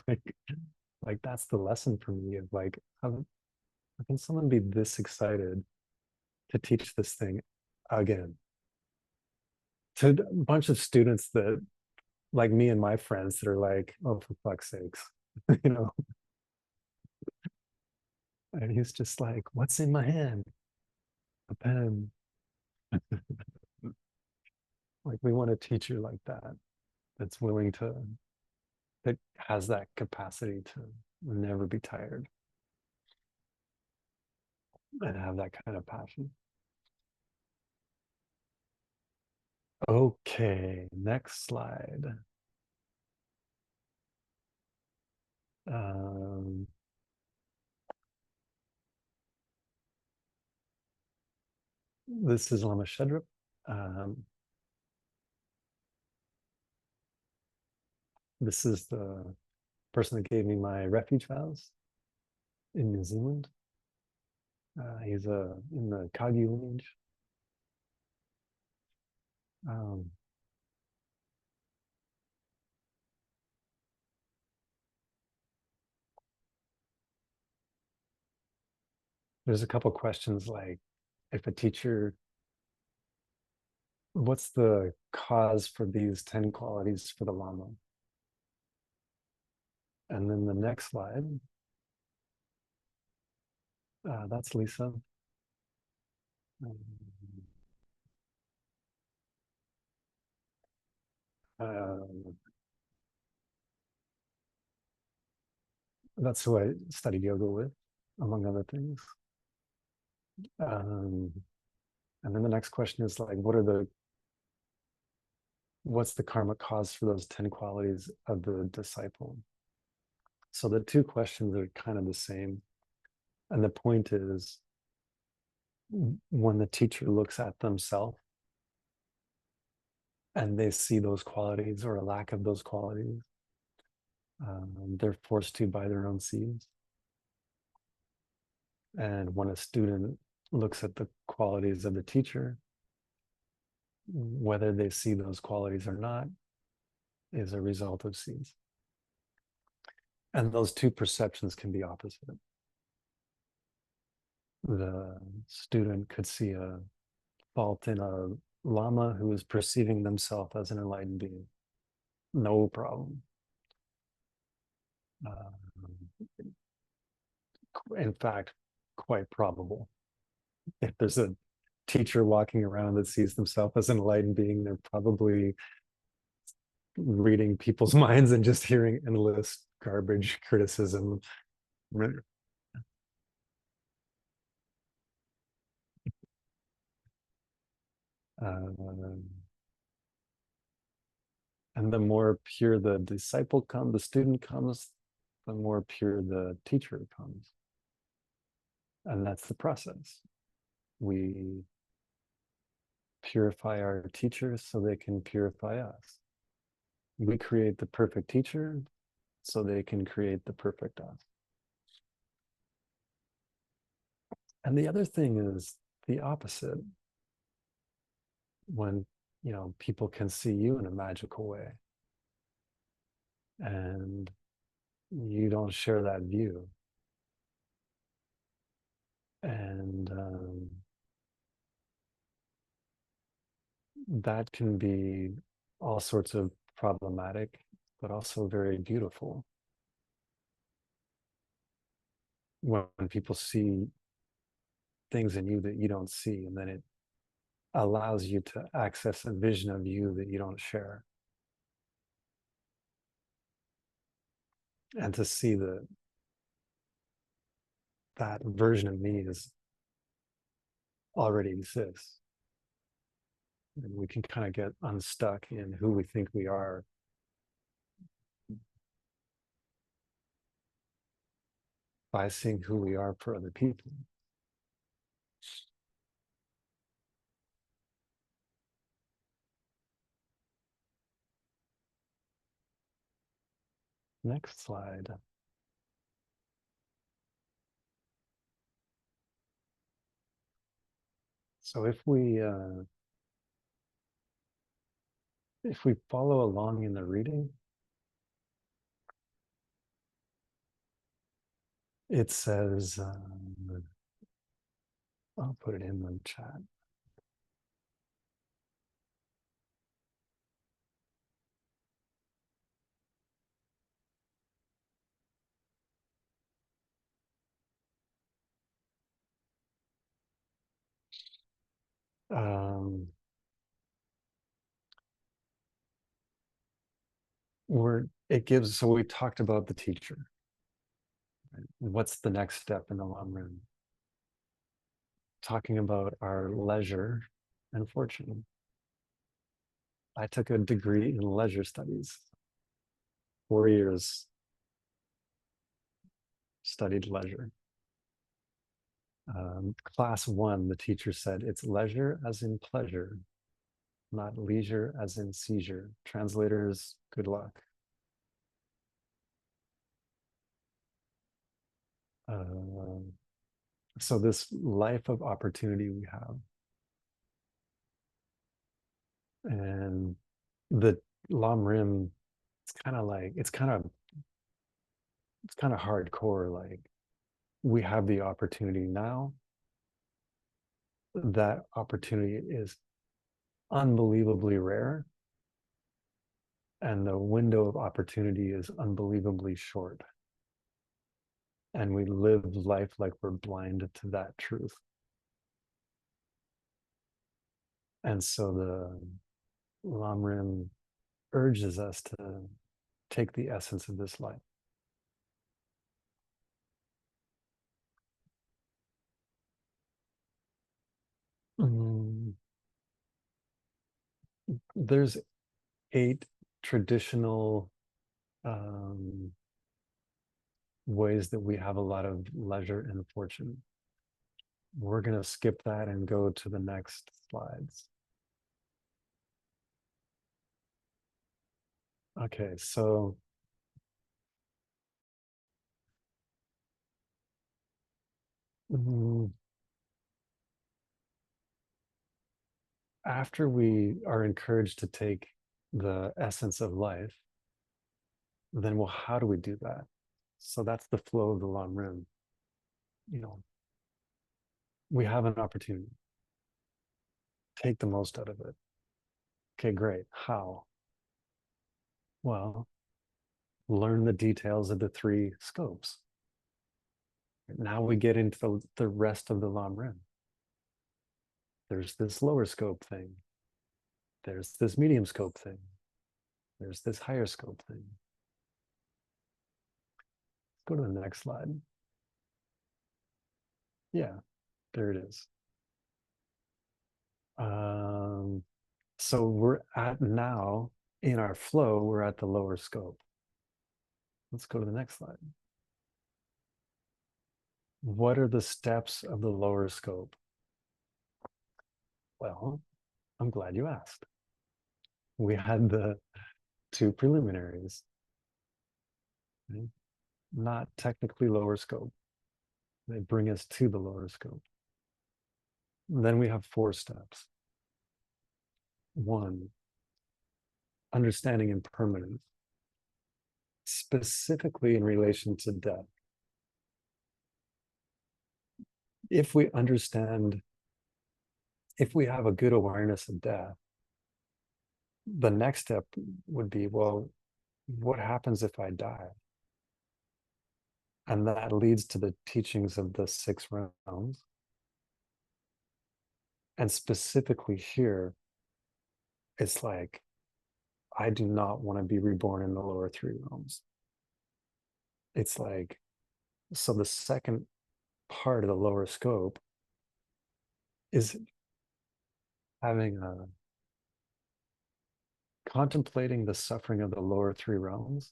like, like that's the lesson for me of like, how can someone be this excited to teach this thing again to a bunch of students that like me and my friends that are like, oh, for fuck's sakes, you know? And he's just like, what's in my hand? A pen. Like, we want a teacher like that, that's willing to, that has that capacity to never be tired and have that kind of passion. Okay, next slide. Um, this is Lama Shedrup. This is the person that gave me my refuge vows in New Zealand. He's in the Kagyu lineage. Um, there's a couple questions like, if a teacher, what's the cause for these 10 qualities for the Lama? And then the next slide, that's Lisa. That's who I studied yoga with, among other things. And then the next question is like, what's the karmic cause for those 10 qualities of the disciple? So the two questions are kind of the same. And the point is, when the teacher looks at themselves and they see those qualities or a lack of those qualities, they're forced to by their own seeds. And when a student looks at the qualities of the teacher, whether they see those qualities or not is a result of seeds. And those two perceptions can be opposite. The student could see a fault in a lama who is perceiving themselves as an enlightened being. No problem. In fact, quite probable. If there's a teacher walking around that sees themselves as an enlightened being, they're probably reading people's minds and just hearing endless garbage criticism. And the more pure the disciple comes, the student comes, the more pure the teacher comes. And that's the process. We purify our teachers so they can purify us. We create the perfect teacher so they can create the perfect us. And the other thing is the opposite. When, people can see you in a magical way and you don't share that view. And that can be all sorts of problematic, but also very beautiful. When people see things in you that you don't see, and then it allows you to access a vision of you that you don't share. And to see that version of me is already exists. And we can kind of get unstuck in who we think we are. By seeing who we are for other people. Next slide. So if we follow along in the reading, it says, I'll put it in the chat. So we talked about the teacher. Right? What's the next step in the long run? Talking about our leisure and fortune. I took a degree in leisure studies. 4 years studied leisure. Class 1, the teacher said, it's leisure as in pleasure, not leisure as in seizure. Translators, good luck. So this life of opportunity we have, and the Lam Rim, it's kind of hardcore. Like, we have the opportunity now. That opportunity is unbelievably rare, and the window of opportunity is unbelievably short. And we live life like we're blind to that truth. And so the Lam Rim urges us to take the essence of this life. There's 8 traditional ways that we have a lot of leisure and fortune. We're going to skip that and go to the next slides. Okay, so after we are encouraged to take the essence of life, then, well, how do we do that? So that's the flow of the Lam Rim. You know, we have an opportunity. Take the most out of it. Okay, great. How? Well, learn the details of the 3 scopes. Now we get into the rest of the Lam Rim. There's this lower scope thing. There's this medium scope thing. There's this higher scope thing. Go to the next slide. Yeah, there it is. So we're at now, in our flow, we're at the lower scope. Let's go to the next slide. What are the steps of the lower scope? Well, I'm glad you asked. We had the 2 preliminaries, right? Not technically lower scope. They bring us to the lower scope. Then we have 4 steps. 1, understanding impermanence, specifically in relation to death. If we understand, if we have a good awareness of death, the next step would be, well, what happens if I die? And that leads to the teachings of the 6 realms. And specifically here, it's like, I do not want to be reborn in the lower 3 realms. It's like, so the second part of the lower scope is having contemplating the suffering of the lower 3 realms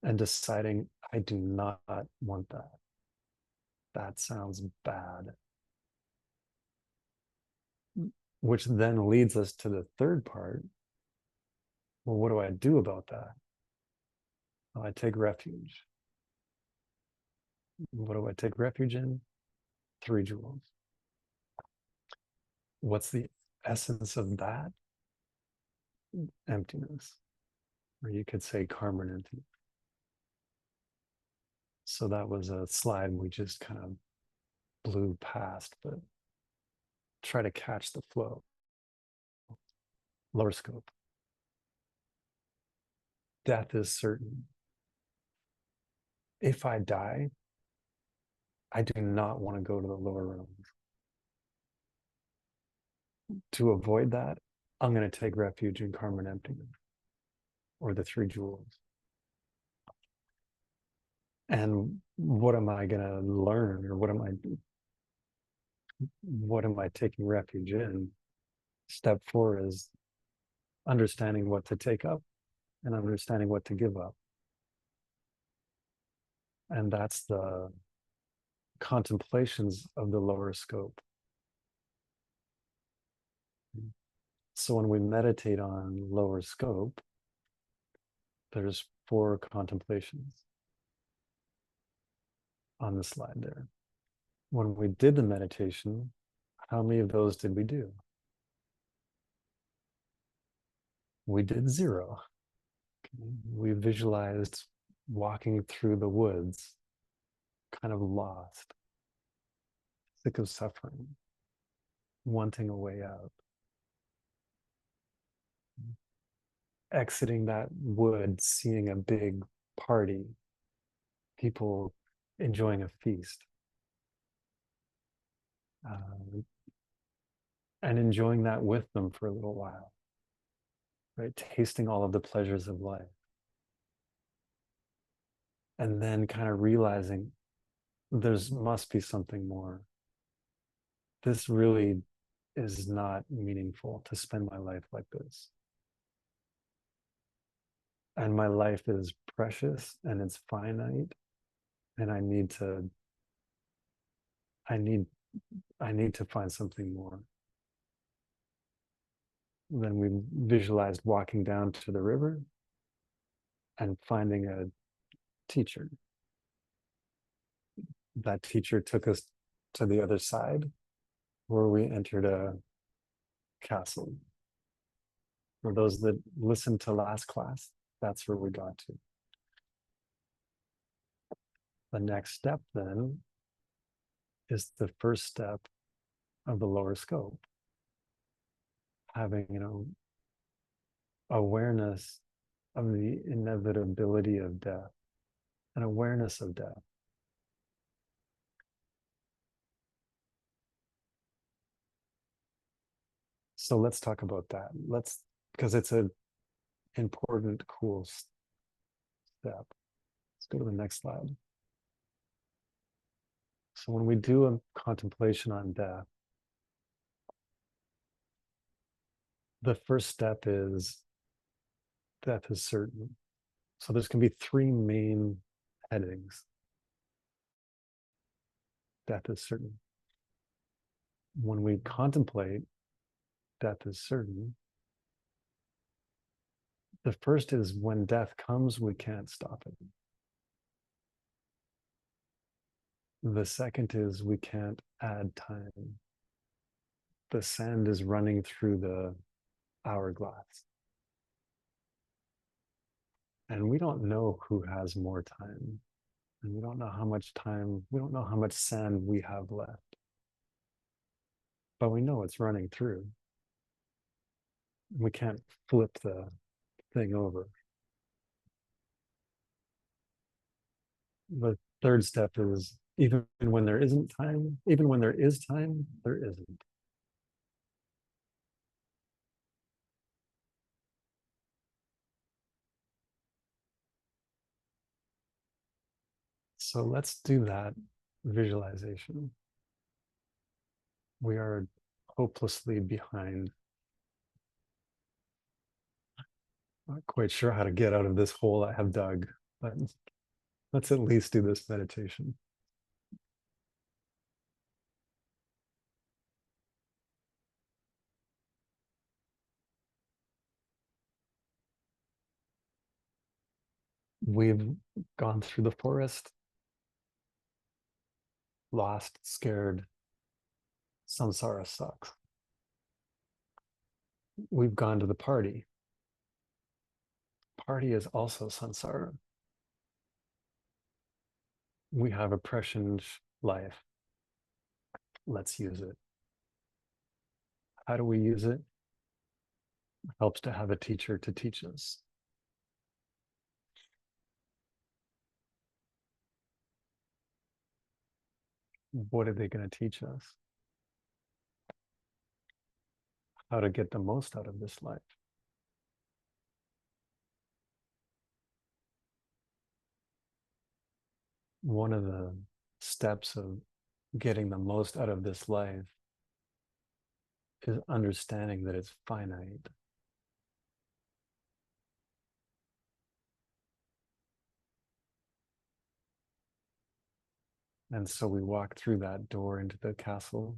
and deciding, I do not want that. That sounds bad. Which then leads us to the third part. Well, what do I do about that? Well, I take refuge. What do I take refuge in? 3 jewels. What's the essence of that? Emptiness. Or you could say karma and emptiness. So that was a slide we just kind of blew past, but try to catch the flow. Lower scope. Death is certain. If I die, I do not want to go to the lower realms. To avoid that, I'm going to take refuge in karma and emptiness, or the 3 jewels. And what am I going to learn, or what am I taking refuge in? Step 4 is understanding what to take up and understanding what to give up. And that's the contemplations of the lower scope. So when we meditate on lower scope, there's 4 contemplations on the slide there. when we did the meditation, how many of those did we do? We did 0. We visualized walking through the woods, kind of lost, sick of suffering, wanting a way out. Exiting that wood, seeing a big party, people enjoying a feast, and enjoying that with them for a little while, right? Tasting all of the pleasures of life. And then kind of realizing there's must be something more. This really is not meaningful to spend my life like this. And my life is precious and it's finite, and I need to find something more. Then we visualized walking down to the river and finding a teacher. That teacher took us to the other side, where we entered a castle. For those that listened to last class, that's where we got to. The next step then is the first step of the lower scope. Having, awareness of the inevitability of death, an awareness of death. So let's talk about that. Because it's an important, cool step. Let's go to the next slide. So when we do a contemplation on death, the first step is death is certain. So there's going to be 3 main headings. Death is certain. When we contemplate death is certain, the first is when death comes, we can't stop it. The second is we can't add time. The sand is running through the hourglass. And we don't know who has more time. And we don't know how much time, we don't know how much sand we have left. But we know it's running through. We can't flip the thing over. The third step is even when there isn't time, even when there is time, there isn't. So let's do that visualization. We are hopelessly behind. Not quite sure how to get out of this hole I have dug, but let's at least do this meditation. We've gone through the forest, lost, scared. Samsara sucks. We've gone to the party. Party is also samsara. We have oppression life. Let's use it. How do we use it? It helps to have a teacher to teach us. What are they going to teach us? How to get the most out of this life. One of the steps of getting the most out of this life is understanding that it's finite. And so we walk through that door into the castle.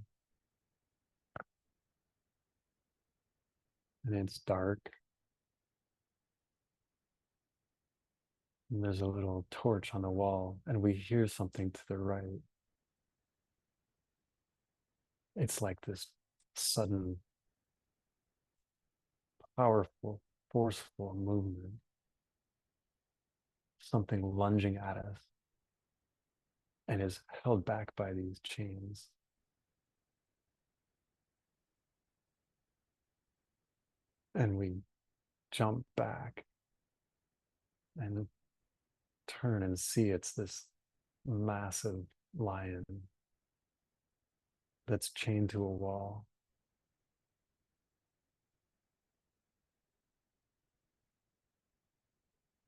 And it's dark. And there's a little torch on the wall, and we hear something to the right. It's like this sudden, powerful, forceful movement, something lunging at us and is held back by these chains. And we jump back and turn and see it's this massive lion that's chained to a wall.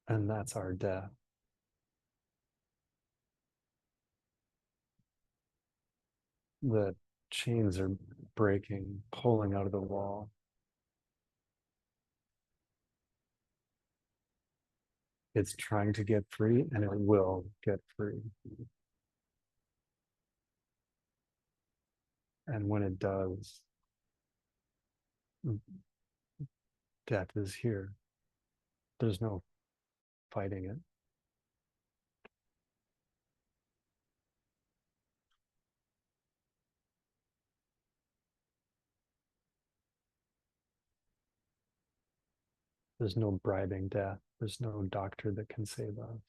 And that's our death. The chains are breaking, pulling out of the wall. It's trying to get free, and it will get free. And when it does, death is here. There's no fighting it. There's no bribing death. There's no doctor that can save us.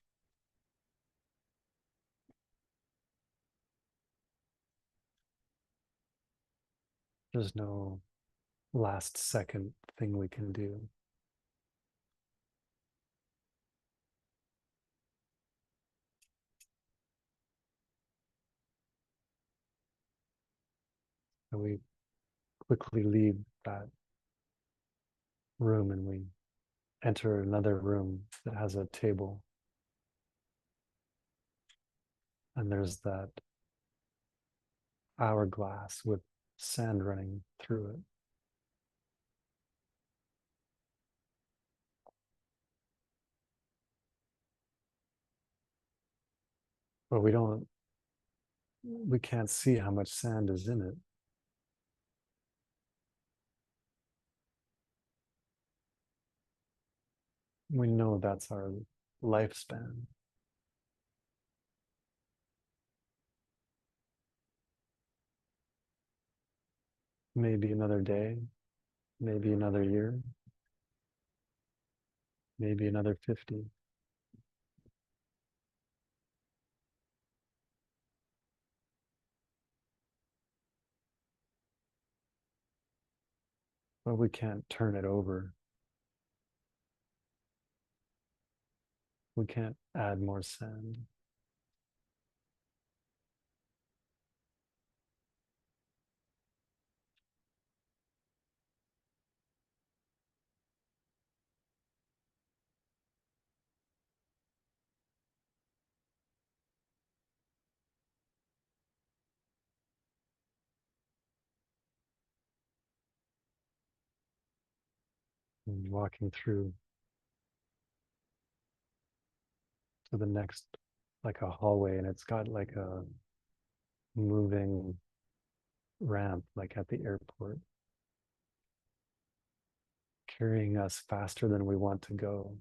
There's no last second thing we can do. And we quickly leave that room and we enter another room that has a table. And there's that hourglass with sand running through it. But we can't see how much sand is in it. We know that's our lifespan. Maybe another day, maybe another year, maybe another 50. But we can't turn it over. We can't add more sand. And walking through to the next, like a hallway, and it's got like a moving ramp, like at the airport, carrying us faster than we want to go.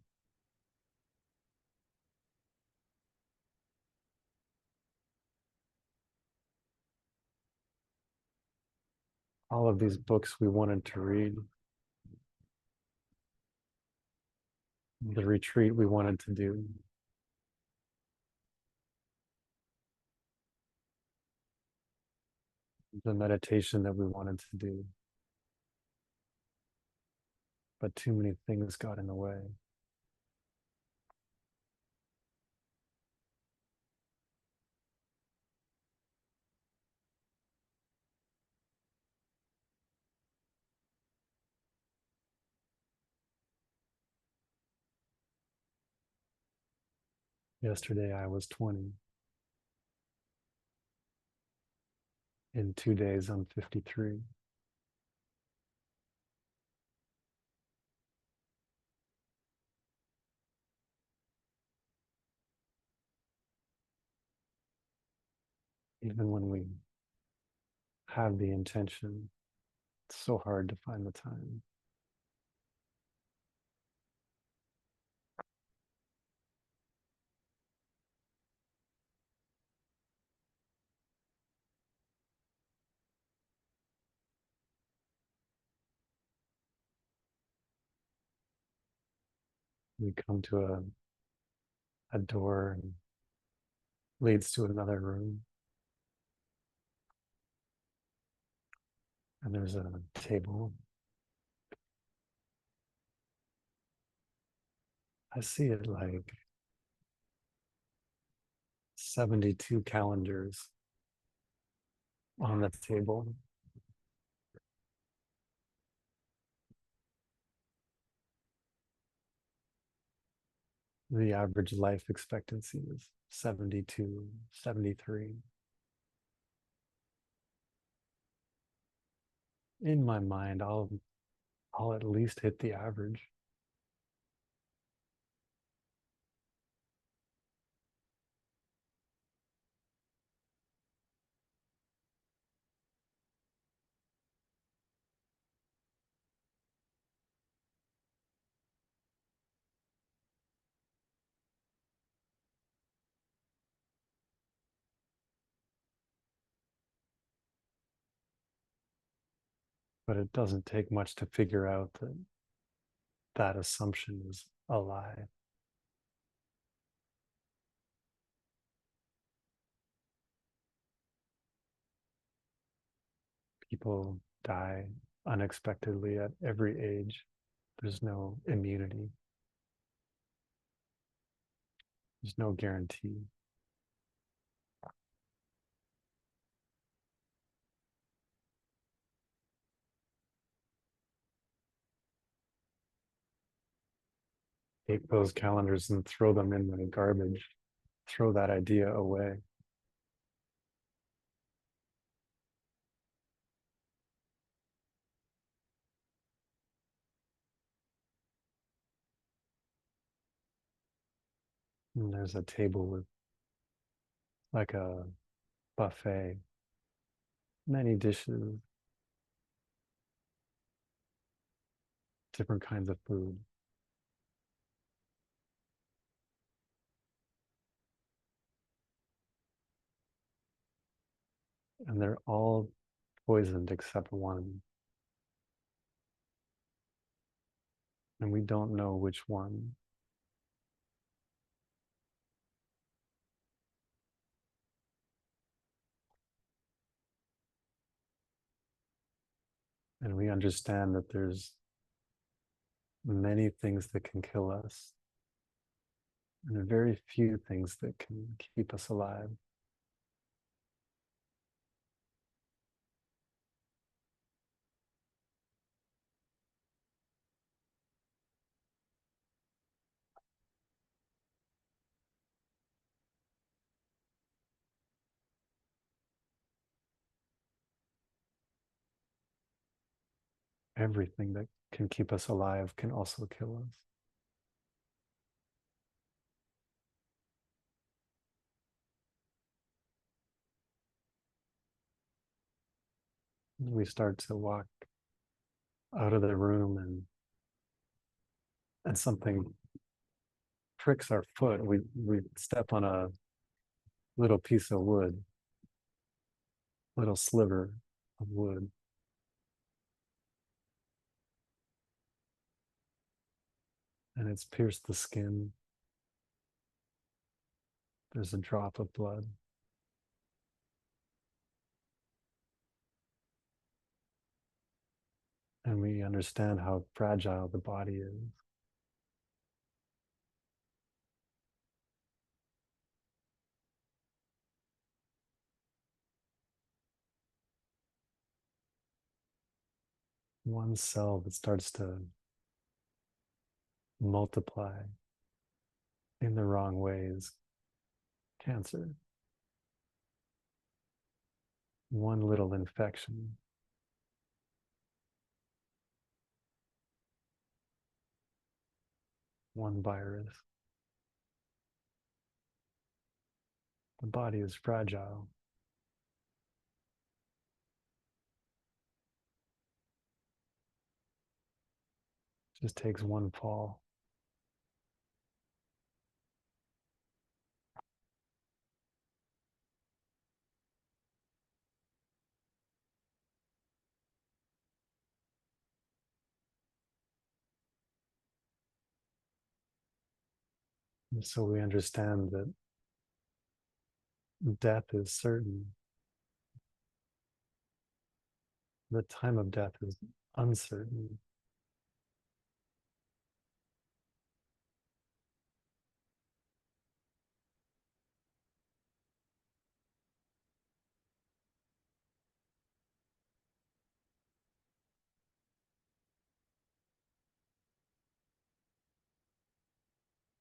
All of these books we wanted to read, the retreat we wanted to do, the meditation that we wanted to do. But too many things got in the way. Yesterday I was 20. In 2 days I'm 53. Even when we have the intention, it's so hard to find the time. We come to a door and leads to another room. And there's a table. I see it like 72 calendars on the table. The average life expectancy is 72, 73. In my mind, I'll at least hit the average. But it doesn't take much to figure out that that assumption is a lie. People die unexpectedly at every age. There's no immunity. There's no guarantee. Take those calendars and throw them in the garbage. Throw that idea away. And there's a table with like a buffet, many dishes, different kinds of food. And they're all poisoned except one. And we don't know which one. And we understand that there's many things that can kill us, and very few things that can keep us alive. Everything that can keep us alive can also kill us. We start to walk out of the room and something pricks our foot. We step on a little piece of wood, little sliver of wood. And it's pierced the skin. There's a drop of blood. And we understand how fragile the body is. One cell that starts to multiply in the wrong ways, cancer. One little infection, one virus. The body is fragile. It just takes one fall. So we understand that death is certain. The time of death is uncertain.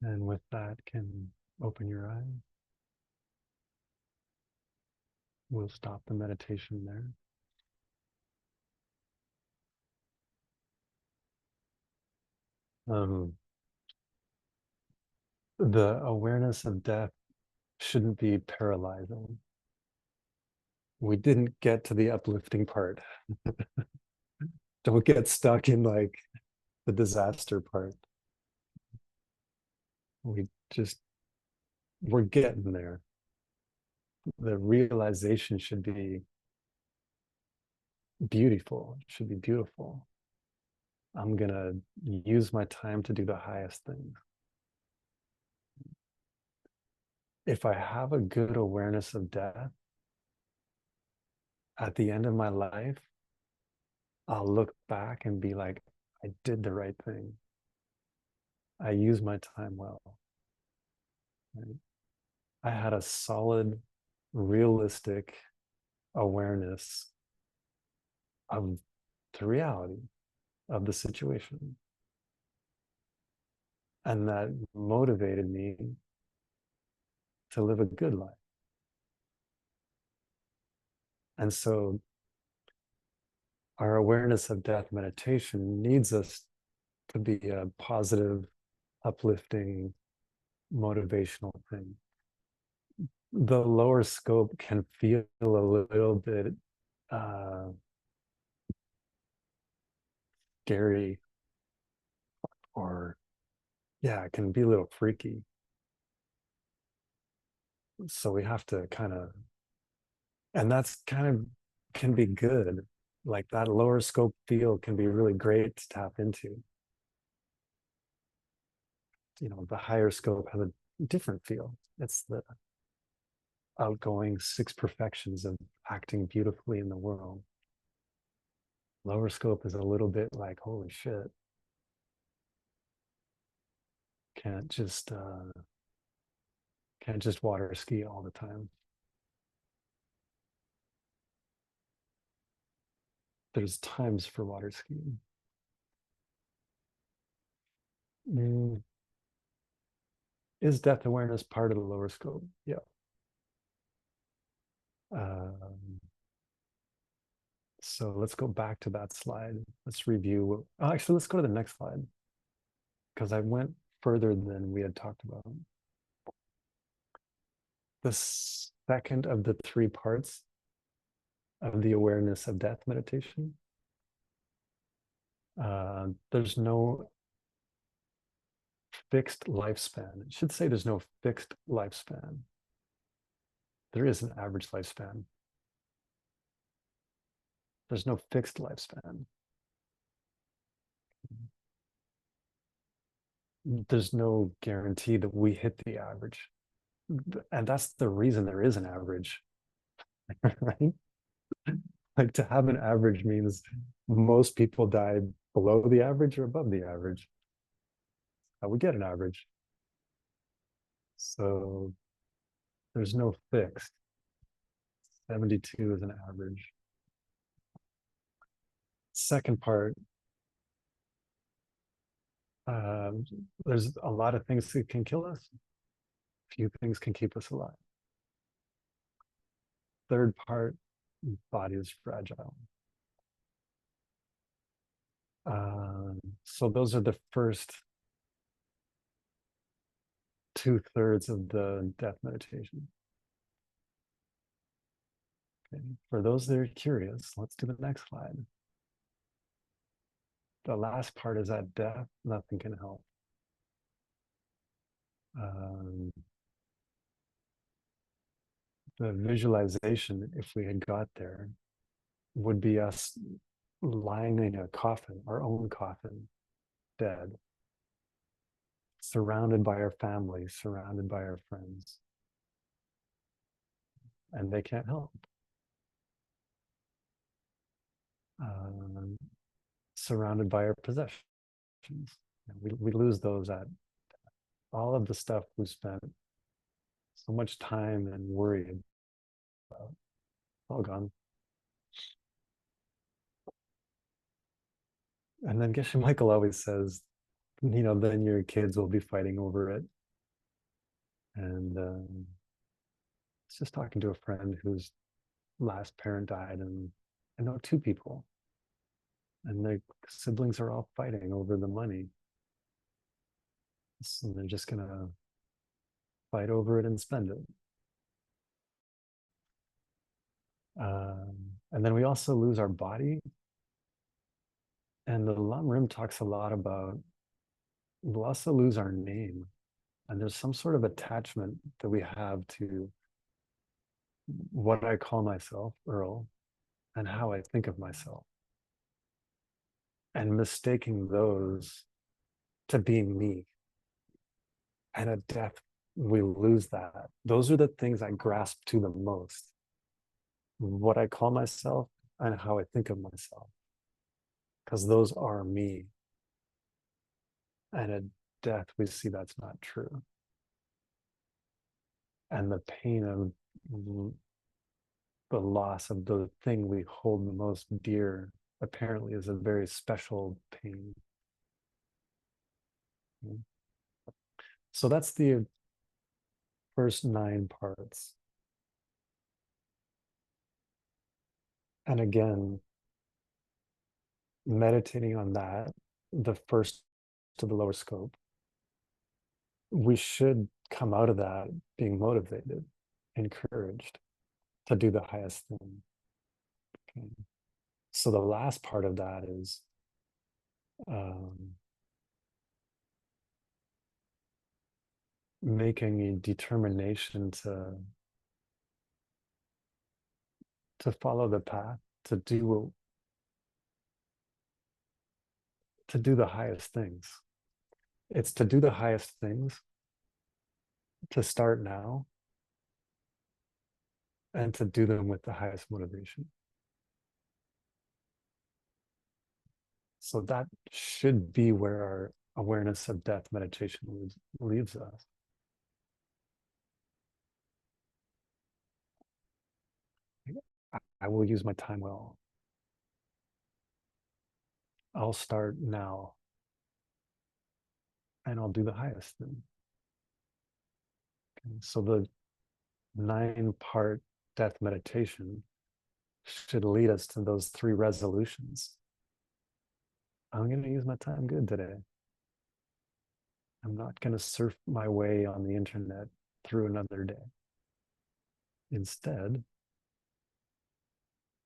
And with that, can open your eyes. We'll stop the meditation there. The awareness of death shouldn't be paralyzing. We didn't get to the uplifting part. Don't get stuck in like the disaster part. We're getting there. The realization should be beautiful. It should be beautiful. I'm gonna use my time to do the highest thing. If I have a good awareness of death, at the end of my life, I'll look back and be like, I did the right thing. I used my time well. Right? I had a solid, realistic awareness of the reality of the situation. And that motivated me to live a good life. And so our awareness of death meditation needs us to be a positive, uplifting, motivational thing. The lower scope can feel a little bit scary, or yeah, it can be a little freaky. So we have to kind of, and that's kind of can be good. Like that lower scope feel can be really great to tap into. You know, the higher scope has a different feel. It's the outgoing six perfections of acting beautifully in the world. Lower scope is a little bit like, holy shit. Can't just water ski all the time. There's times for water skiing. Is death awareness part of the lower scope? Yeah. So let's go back to that slide. Let's review. Oh, actually, let's go to the next slide, because I went further than we had talked about. The second of the three parts of the awareness of death meditation. There's no fixed lifespan. It should say there's no fixed lifespan. There is an average lifespan. There's no fixed lifespan. There's no guarantee that we hit the average. And that's the reason there is an average, right? Like to have an average means most people die below the average or above the average. We get an average. So there's no fixed. 72 is an average. Second part, there's a lot of things that can kill us. Few things can keep us alive. Third part, body is fragile. So those are the first 2/3 of the death meditation. Okay. For those that are curious, let's do the next slide. The last part is at death, nothing can help. The visualization, if we had got there, would be us lying in a coffin, our own coffin, dead. surrounded by our family, surrounded by our friends, and they can't help. Surrounded by our possessions. We lose those at all of the stuff we spent so much time and worried about, all gone. And then Geshe Michael always says, then your kids will be fighting over it. And I was just talking to a friend whose last parent died, and I know two people, and their siblings are all fighting over the money. So they're just gonna fight over it and spend it. And then we also lose our body. And the Lam Rim talks a lot about, we'll also lose our name. And there's some sort of attachment that we have to what I call myself, Earle, and how I think of myself. And mistaking those to be me. And at death, we lose that. Those are the things I grasp to the most. What I call myself and how I think of myself. Because those are me. And at death, we see that's not true. And the pain of the loss of the thing we hold the most dear apparently is a very special pain. So that's the first 9 parts. And again, meditating on that, the first to the lower scope, we should come out of that being motivated, encouraged to do the highest thing. Okay. So the last part of that is making a determination to follow the path, to do the highest things. It's to do the highest things, to start now, and to do them with the highest motivation. So that should be where our awareness of death meditation leaves us. I will use my time well. I'll start now, and I'll do the highest thing. Okay. So the 9-part death meditation should lead us to those 3 resolutions. I'm going to use my time good today. I'm not going to surf my way on the internet through another day. Instead,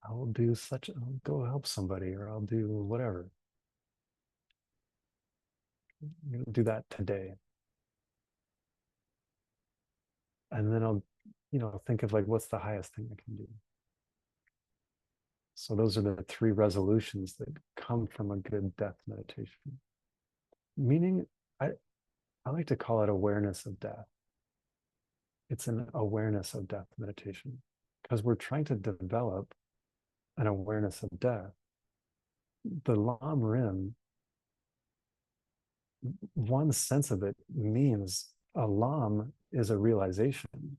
I'll go help somebody, or I'll do whatever. I'm going to do that today. And then I'll, think of what's the highest thing I can do. So those are the 3 resolutions that come from a good death meditation. Meaning, I like to call it awareness of death. It's an awareness of death meditation, because we're trying to develop an awareness of death. The Lam Rim, one sense of it means a Lam is a realization.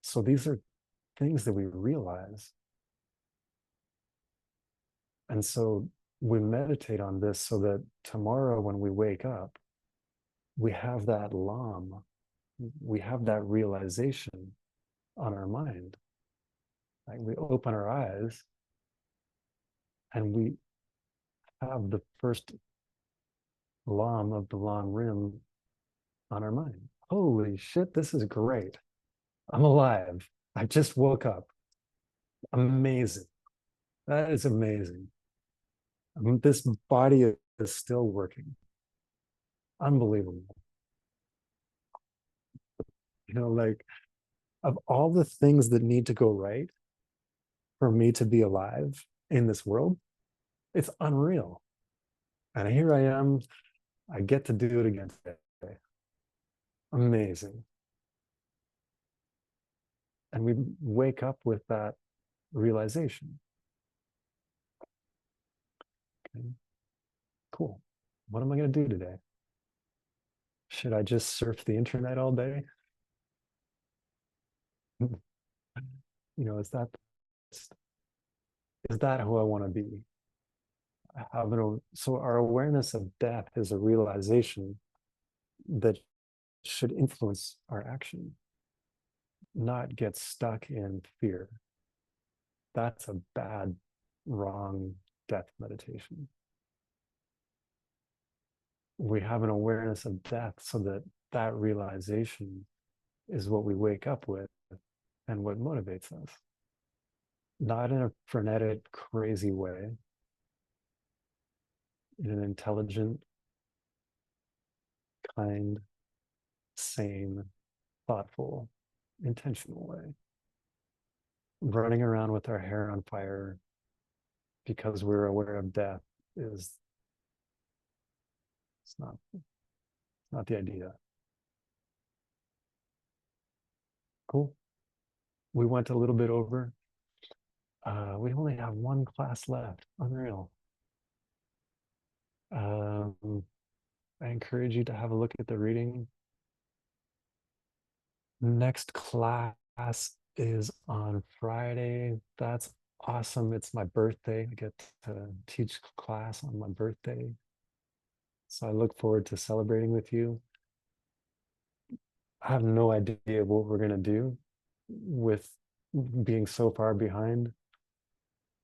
So these are things that we realize. And so we meditate on this so that tomorrow when we wake up, we have that Lam, we have that realization on our mind. Like we open our eyes and we have the first Lam of the Lam Rim on our mind. Holy shit, this is great. I'm alive. I just woke up. Amazing. That is amazing. This body is still working. Unbelievable. Of all the things that need to go right for me to be alive in this world, it's unreal. And here I am I get to do it again today. Amazing. And we wake up with that realization. Okay. Cool. What am I going to do today? Should I just surf the internet all day? Is that who I want to be? So our awareness of death is a realization that should influence our action, not get stuck in fear. That's a bad, wrong death meditation. We have an awareness of death so that that realization is what we wake up with and what motivates us. Not in a frenetic, crazy way, in an intelligent, kind, sane, thoughtful, intentional way. Running around with our hair on fire because we're aware of death it's not the idea. Cool. We went a little bit over. We only have one class left. Unreal. I encourage you to have a look at the reading. Next class is on Friday. That's awesome. It's my birthday. I get to teach class on my birthday. So I look forward to celebrating with you. I have no idea what we're going to do with being so far behind.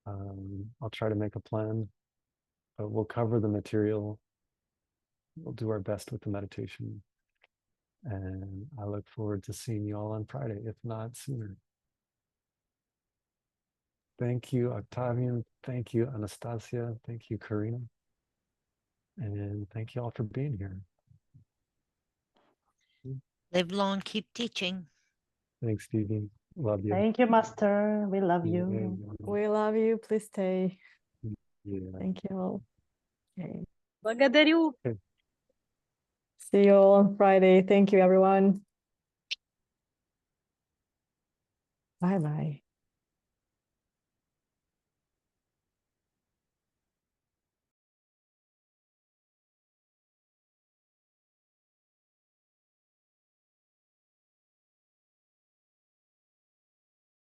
I'll try to make a plan, but we'll cover the material. We'll do our best with the meditation. And I look forward to seeing you all on Friday, if not sooner. Thank you, Octavian. Thank you, Anastasia. Thank you, Karina. And thank you all for being here. Live long, keep teaching. Thanks, Stevie. Love you. Thank you, Master. We love you. Yeah. We love you. Please stay. Yeah. Thank you all. Okay. Благодарю. See you all on Friday. Thank you, everyone. Bye-bye.